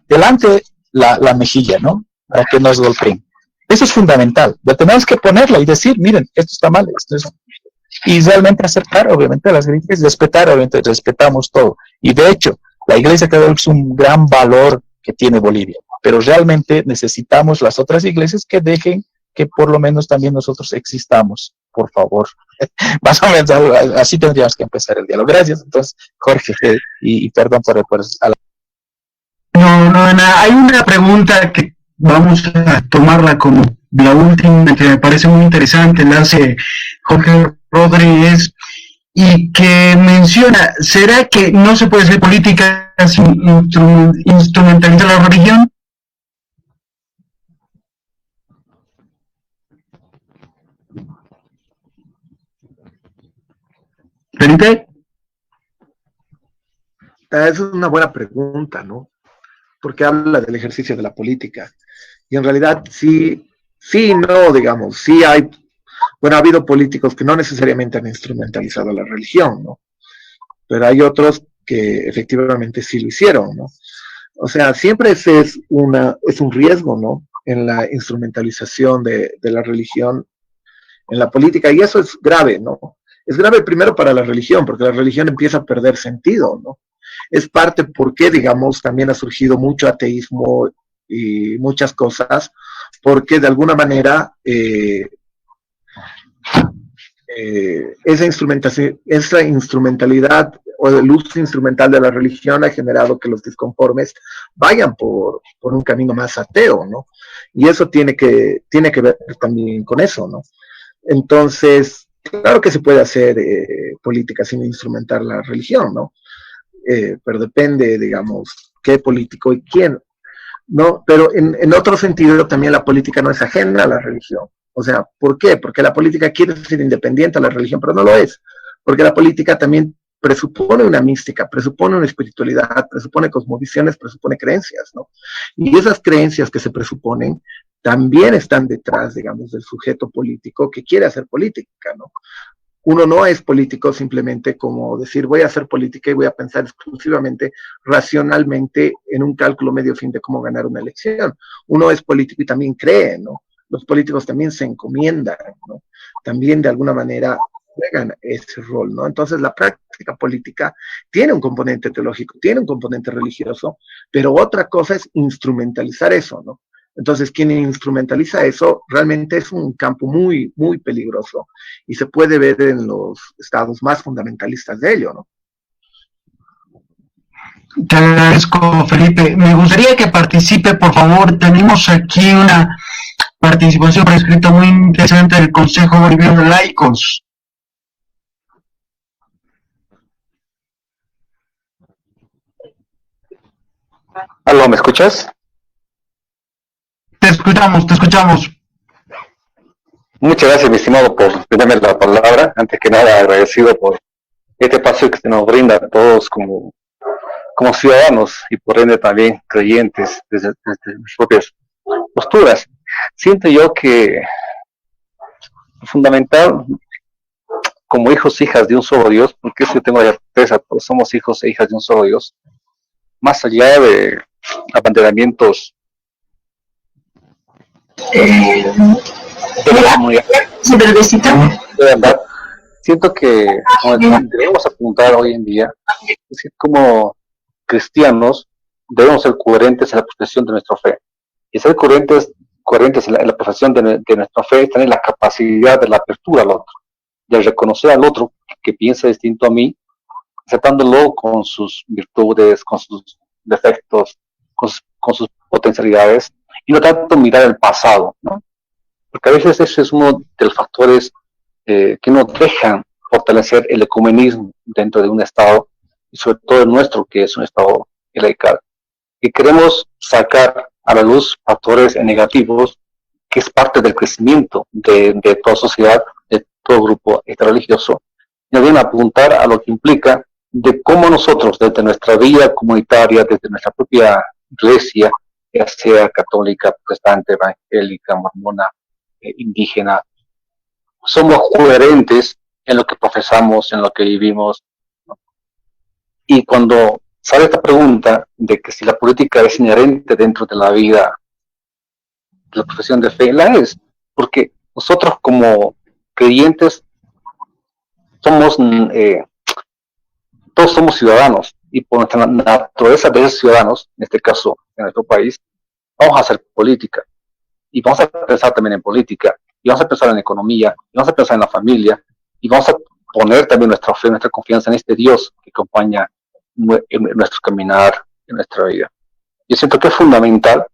delante la mejilla, ¿no? Para que nos golpeen. Eso es fundamental. Lo tenemos que ponerla y decir, miren, esto está mal, esto es... Y realmente aceptar, obviamente, las críticas, respetar, obviamente, respetamos todo. Y de hecho, la Iglesia Católica es un gran valor que tiene Bolivia. Pero realmente necesitamos las otras iglesias que dejen que por lo menos también nosotros existamos, por favor. Más o menos así tendríamos que empezar el diálogo. Gracias, entonces, Jorge, y perdón por No, hay una pregunta que vamos a tomarla como la última, que me parece muy interesante, la hace Jorge Rodríguez, y que menciona, ¿será que no se puede hacer política sin instrumentalizar la religión? ¿Felipe? Esa es una buena pregunta, ¿no? Porque habla del ejercicio de la política. Y en realidad sí, no, digamos, sí hay Bueno, ha habido políticos que no necesariamente han instrumentalizado la religión, ¿no? Pero hay otros que efectivamente sí lo hicieron, ¿no? O sea, siempre ese es un riesgo, ¿no? En la instrumentalización de la religión en la política, y eso es grave, ¿no? Es grave primero para la religión, porque la religión empieza a perder sentido, ¿no? Es parte porque, digamos, también ha surgido mucho ateísmo y muchas cosas, porque de alguna manera esa instrumentalidad o el uso instrumental de la religión ha generado que los disconformes vayan por un camino más ateo, ¿no? Y eso tiene que ver también con eso, ¿no? Entonces, claro que se puede hacer política sin instrumentar la religión, ¿no? Pero depende, digamos, qué político y quién, ¿no? Pero en otro sentido también la política no es ajena a la religión. O sea, ¿por qué? Porque la política quiere ser independiente a la religión, pero no lo es. Porque la política también presupone una mística, presupone una espiritualidad, presupone cosmovisiones, presupone creencias, ¿no? Y esas creencias que se presuponen también están detrás, digamos, del sujeto político que quiere hacer política, ¿no? Uno no es político simplemente como decir voy a hacer política y voy a pensar exclusivamente racionalmente en un cálculo medio fin de cómo ganar una elección. Uno es político y también cree, ¿no? Los políticos también se encomiendan, ¿no? También de alguna manera juegan ese rol, ¿no? Entonces la práctica política tiene un componente teológico, tiene un componente religioso, pero otra cosa es instrumentalizar eso, ¿no? Entonces, quien instrumentaliza eso realmente es un campo muy, muy peligroso y se puede ver en los estados más fundamentalistas de ello, ¿no? Te agradezco, Felipe. Me gustaría que participe, por favor. Tenemos aquí una participación por escrito muy interesante del Consejo Boliviano de Laicos. ¿Aló, me escuchas? Te escuchamos, te escuchamos. Muchas gracias, mi estimado, por darme la palabra. Antes que nada, agradecido por este espacio que se nos brinda a todos como ciudadanos y por ende también creyentes desde sus propias posturas. Siento yo que fundamental como hijos e hijas de un solo Dios, porque eso yo tengo la certeza, todos somos hijos e hijas de un solo Dios, más allá de abanderamientos de la comunidad. De verdad, siento que debemos apuntar hoy en día, es decir, como cristianos debemos ser coherentes en la profesión de nuestra fe. Y ser coherentes en la profesión de nuestra fe es tener la capacidad de la apertura al otro, de reconocer al otro que piensa distinto a mí, aceptándolo con sus virtudes, con sus defectos, con sus potencialidades, y no tanto mirar el pasado, ¿no? Porque a veces ese es uno de los factores que nos dejan fortalecer el ecumenismo dentro de un Estado, y sobre todo el nuestro, que es un Estado laical. Y queremos sacar a la luz factores negativos, que es parte del crecimiento de toda sociedad, de todo grupo religioso, y nos vienen a apuntar a lo que implica de cómo nosotros, desde nuestra vida comunitaria, desde nuestra propia iglesia, ya sea católica, protestante, evangélica, mormona, indígena, somos coherentes en lo que profesamos, en lo que vivimos, ¿no? Y cuando sale esta pregunta de que si la política es inherente dentro de la vida, de la profesión de fe, la es, porque nosotros como creyentes somos, todos somos ciudadanos, y por nuestra naturaleza de ser ciudadanos, en este caso en nuestro país, vamos a hacer política, y vamos a pensar también en política, y vamos a pensar en economía, y vamos a pensar en la familia, y vamos a poner también nuestra fe, nuestra confianza en este Dios que acompaña en nuestro caminar, en nuestra vida. Yo siento que es fundamental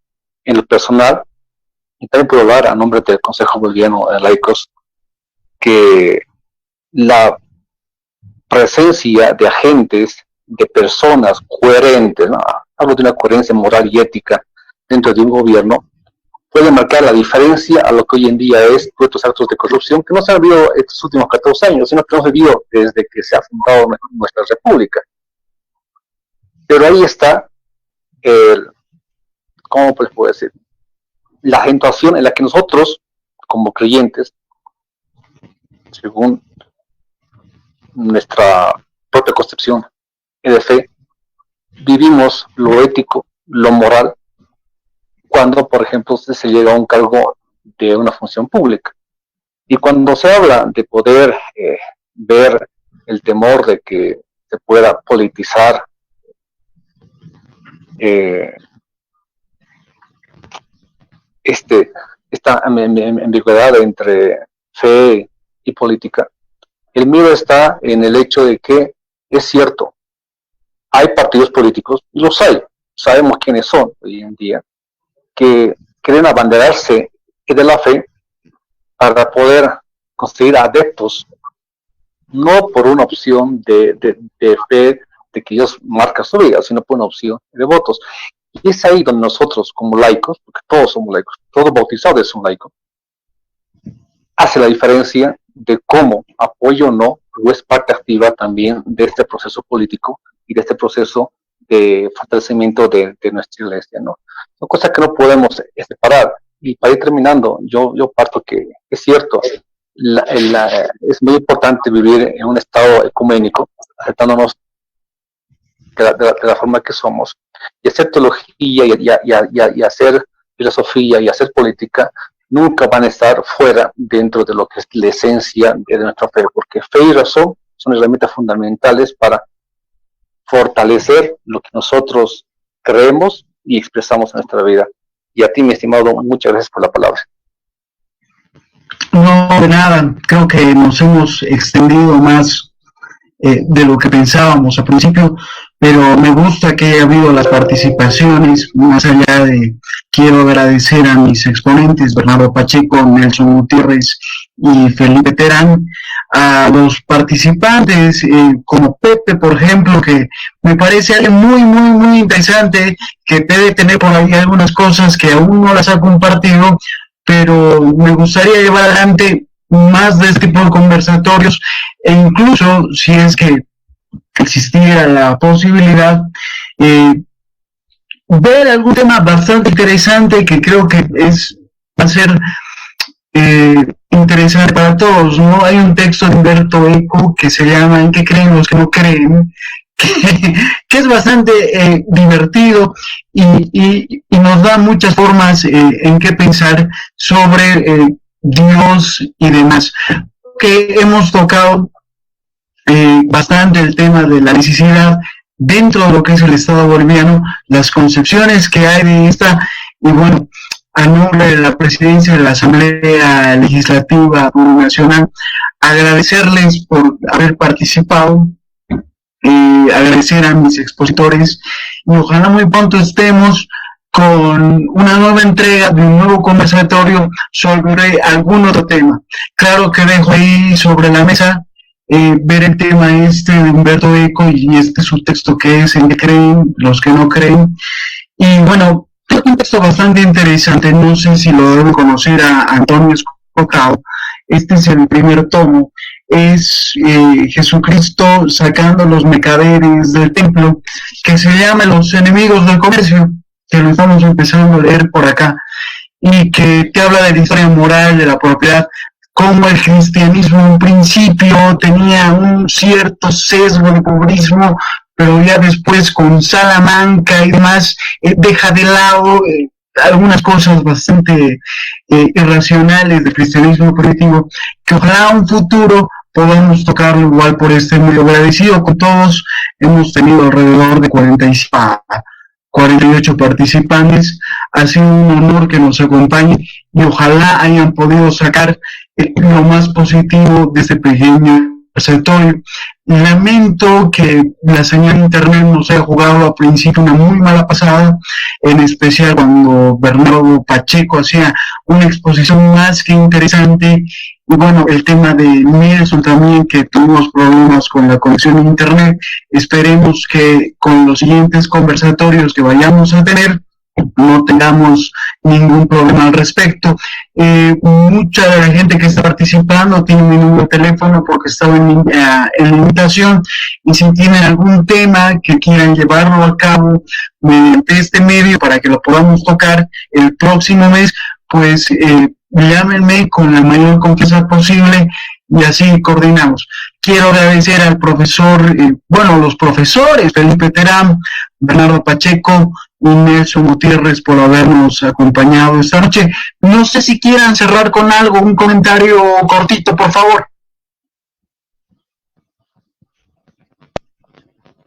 en lo personal, y también puedo hablar a nombre del Consejo Boliviano de Laicos, que la presencia de agentes, de personas coherentes, ¿no? Hablo de una coherencia moral y ética dentro de un gobierno, puede marcar la diferencia a lo que hoy en día es todos estos actos de corrupción que no se han vivido estos últimos 14 años, sino que hemos vivido desde que se ha fundado nuestra república. Pero ahí está ¿cómo les puedo decir? La acentuación en la que nosotros, como creyentes, según nuestra propia concepción de fe, vivimos lo ético, lo moral, cuando, por ejemplo, usted se llega a un cargo de una función pública. Y cuando se habla de poder ver el temor de que se pueda politizar esta ambigüedad entre fe y política, el miedo está en el hecho de que es cierto, hay partidos políticos, y los hay, sabemos quiénes son hoy en día, que quieren abanderarse de la fe para poder conseguir adeptos, no por una opción de fe, de que ellos marcan su vida, sino por una opción de votos. Y es ahí donde nosotros, como laicos, porque todos somos laicos, todo bautizado es un laico, hace la diferencia de cómo apoyo o no, o es parte activa también de este proceso político y de este proceso de fortalecimiento de nuestra iglesia, ¿no? Son cosas que no podemos separar. Y para ir terminando, yo parto que es cierto, es muy importante vivir en un estado ecuménico, aceptándonos de la forma que somos, y hacer teología y hacer filosofía y hacer política nunca van a estar fuera dentro de lo que es la esencia de nuestra fe, porque fe y razón son herramientas fundamentales para fortalecer lo que nosotros creemos y expresamos en nuestra vida. Y a ti, mi estimado, muchas gracias por la palabra. No, de nada, creo que nos hemos extendido más de lo que pensábamos al principio, pero me gusta que haya habido las participaciones, más allá de, quiero agradecer a mis exponentes, Bernardo Pacheco, Nelson Gutiérrez y Felipe Terán, a los participantes como Pepe, por ejemplo, que me parece algo muy interesante, que debe tener por ahí algunas cosas que aún no las ha compartido, pero me gustaría llevar adelante más de este tipo de conversatorios, e incluso si es que existiera la posibilidad, ver algún tema bastante interesante que creo que va a ser interesante para todos, ¿no? Hay un texto de Humberto Eco que se llama ¿En qué creen los que no creen?, que es bastante divertido y nos da muchas formas en qué pensar sobre Dios y demás. Que hemos tocado bastante el tema de la necesidad dentro de lo que es el Estado boliviano, las concepciones que hay de esta, y bueno, a nombre de la presidencia de la Asamblea Legislativa Nacional, agradecerles por haber participado, agradecer a mis expositores, y ojalá muy pronto estemos con una nueva entrega de un nuevo conversatorio sobre algún otro tema. Claro que dejo ahí sobre la mesa ver el tema de Humberto Eco y su texto que es ¿En qué creen los que no creen? Y bueno, es un texto bastante interesante, no sé si lo deben conocer a Antonio Escocado. Este es el primer tomo, es Jesucristo sacando los mercaderes del templo, que se llama Los enemigos del comercio, que lo estamos empezando a leer por acá, y que te habla de la historia moral de la propiedad, cómo el cristianismo en un principio tenía un cierto sesgo de pobrismo, pero ya después con Salamanca y demás, deja de lado algunas cosas bastante irracionales del cristianismo primitivo, que ojalá un futuro podamos tocarlo igual por este medio. Agradecido con todos, hemos tenido alrededor de 48 participantes, ha sido un honor que nos acompañen y ojalá hayan podido sacar lo más positivo de este pequeño conversatorio. Lamento que la señal de internet nos haya jugado al principio una muy mala pasada, en especial cuando Bernardo Pacheco hacía una exposición más que interesante, y bueno, el tema de Nelson también, que tuvimos problemas con la conexión de internet. Esperemos que con los siguientes conversatorios que vayamos a tener no tengamos ningún problema al respecto. Mucha de la gente que está participando tiene mi número de teléfono porque estaba en la invitación, y si tienen algún tema que quieran llevarlo a cabo mediante este medio para que lo podamos tocar el próximo mes, pues llámenme con la mayor confianza posible y así coordinamos. Quiero agradecer al profesor, los profesores Felipe Terán, Bernardo Pacheco y Nelson Gutiérrez por habernos acompañado esta noche. No sé si quieran cerrar con algo, un comentario cortito, por favor.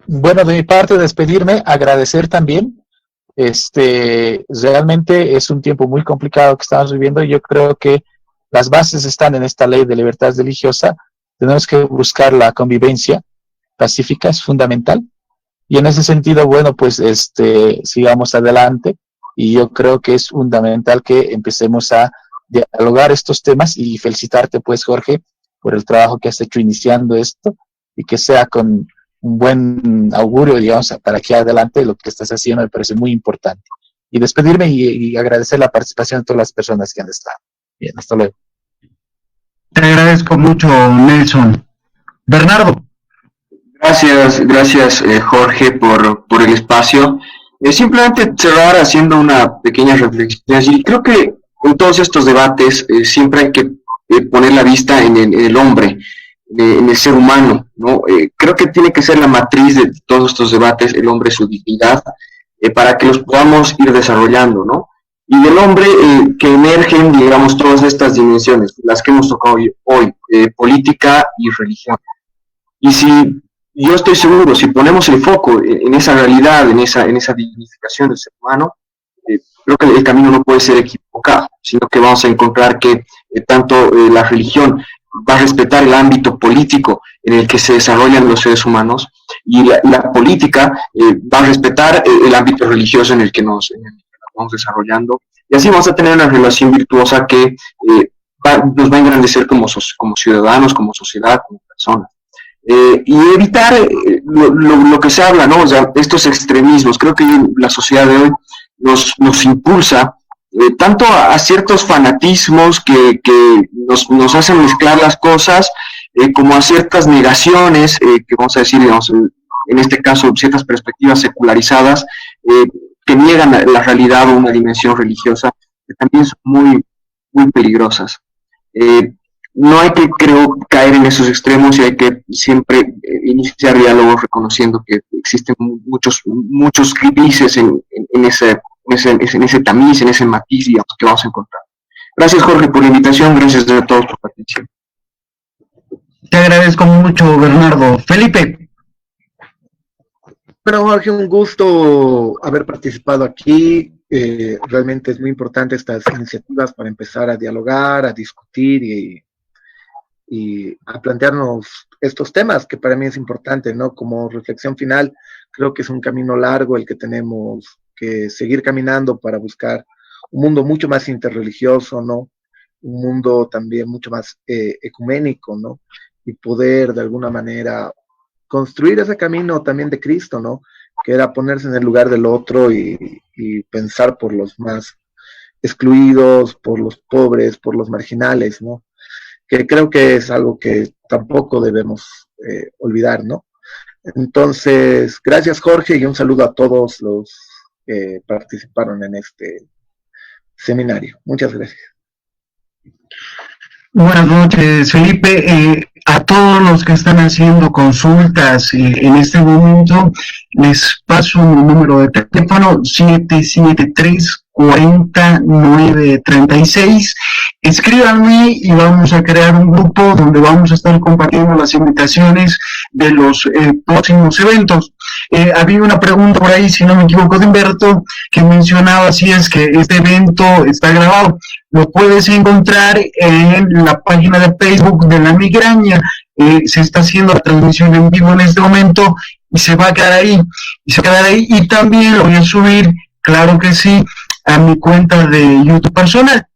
Bueno, de mi parte, despedirme, agradecer también. Realmente es un tiempo muy complicado que estamos viviendo y yo creo que las bases están en esta ley de libertad religiosa. Tenemos que buscar la convivencia pacífica, es fundamental. Y en ese sentido, bueno, pues sigamos adelante y yo creo que es fundamental que empecemos a dialogar estos temas y felicitarte, pues, Jorge, por el trabajo que has hecho iniciando esto y que sea con un buen augurio, digamos, para aquí adelante. Lo que estás haciendo me parece muy importante. Y despedirme y agradecer la participación de todas las personas que han estado. Bien, hasta luego. Te agradezco mucho, Nelson. Bernardo. Gracias Jorge por el espacio. Simplemente cerrar haciendo una pequeña reflexión. Y creo que en todos estos debates siempre hay que poner la vista en el hombre, en el ser humano, ¿no? Creo que tiene que ser la matriz de todos estos debates, el hombre, su dignidad, para que los podamos ir desarrollando, ¿no? Y del hombre que emergen, digamos, todas estas dimensiones, las que hemos tocado hoy, política y religión. Y si yo estoy seguro, si ponemos el foco en esa realidad, en esa dignificación del ser humano, creo que el camino no puede ser equivocado, sino que vamos a encontrar que tanto la religión va a respetar el ámbito político en el que se desarrollan los seres humanos y la política va a respetar el ámbito religioso en el que nos vamos desarrollando, y así vamos a tener una relación virtuosa que nos va a engrandecer como ciudadanos, como sociedad, como personas. Y evitar lo que se habla, ¿no? O sea, estos extremismos. Creo que la sociedad de hoy nos impulsa tanto a ciertos fanatismos que nos hacen mezclar las cosas, como a ciertas negaciones, que vamos a decir, digamos, en este caso, ciertas perspectivas secularizadas, que niegan la realidad o una dimensión religiosa, que también son muy, muy peligrosas. No hay que, creo, caer en esos extremos y hay que siempre iniciar diálogos reconociendo que existen muchos grises en ese tamiz, en ese matiz, digamos, que vamos a encontrar. Gracias, Jorge, por la invitación, gracias a todos por la atención. Te agradezco mucho, Bernardo. Felipe. Bueno, Jorge, un gusto haber participado aquí. Realmente es muy importante estas iniciativas para empezar a dialogar, a discutir y a plantearnos estos temas, que para mí es importante, ¿no? Como reflexión final, creo que es un camino largo el que tenemos que seguir caminando para buscar un mundo mucho más interreligioso, ¿no? Un mundo también mucho más ecuménico, ¿no? Y poder de alguna manera construir ese camino también de Cristo, ¿no? Que era ponerse en el lugar del otro y pensar por los más excluidos, por los pobres, por los marginales, ¿no? Que creo que es algo que tampoco debemos olvidar, ¿no? Entonces, gracias, Jorge, y un saludo a todos los que participaron en este seminario. Muchas gracias. Buenas noches, Felipe. A todos los que están haciendo consultas en este momento, les paso mi número de teléfono, 773-40-936. Escríbanme y vamos a crear un grupo donde vamos a estar compartiendo las invitaciones de los próximos eventos. Había una pregunta por ahí, si no me equivoco, de Humberto, que mencionaba si es que este evento está grabado. Lo puedes encontrar en la página de Facebook de La Migraña. Se está haciendo la transmisión en vivo en este momento y se va a quedar ahí. Y también lo voy a subir, claro que sí, a mi cuenta de YouTube personal.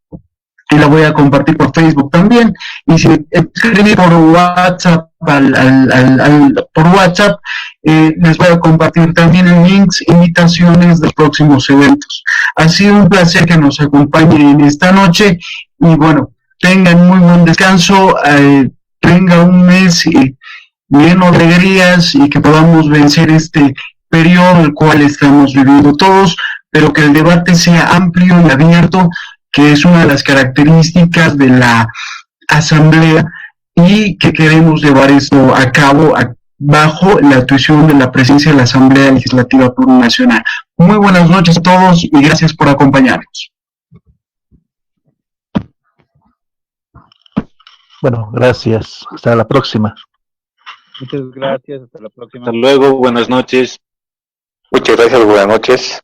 Y la voy a compartir por Facebook también. Y si escribí por WhatsApp, por WhatsApp, les voy a compartir también en links, invitaciones de próximos eventos. Ha sido un placer que nos acompañen esta noche y bueno, tengan muy buen descanso, tenga un mes lleno de alegrías y que podamos vencer este periodo el cual estamos viviendo todos, pero que el debate sea amplio y abierto, que es una de las características de la asamblea, y que queremos llevar esto a cabo bajo la actuación de la presencia de la Asamblea Legislativa Plurinacional. Muy buenas noches a todos y gracias por acompañarnos. Bueno, gracias. Hasta la próxima. Muchas gracias. Hasta la próxima. Hasta luego. Buenas noches. Muchas gracias. Buenas noches.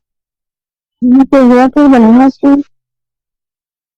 Muchas gracias. Buenas noches.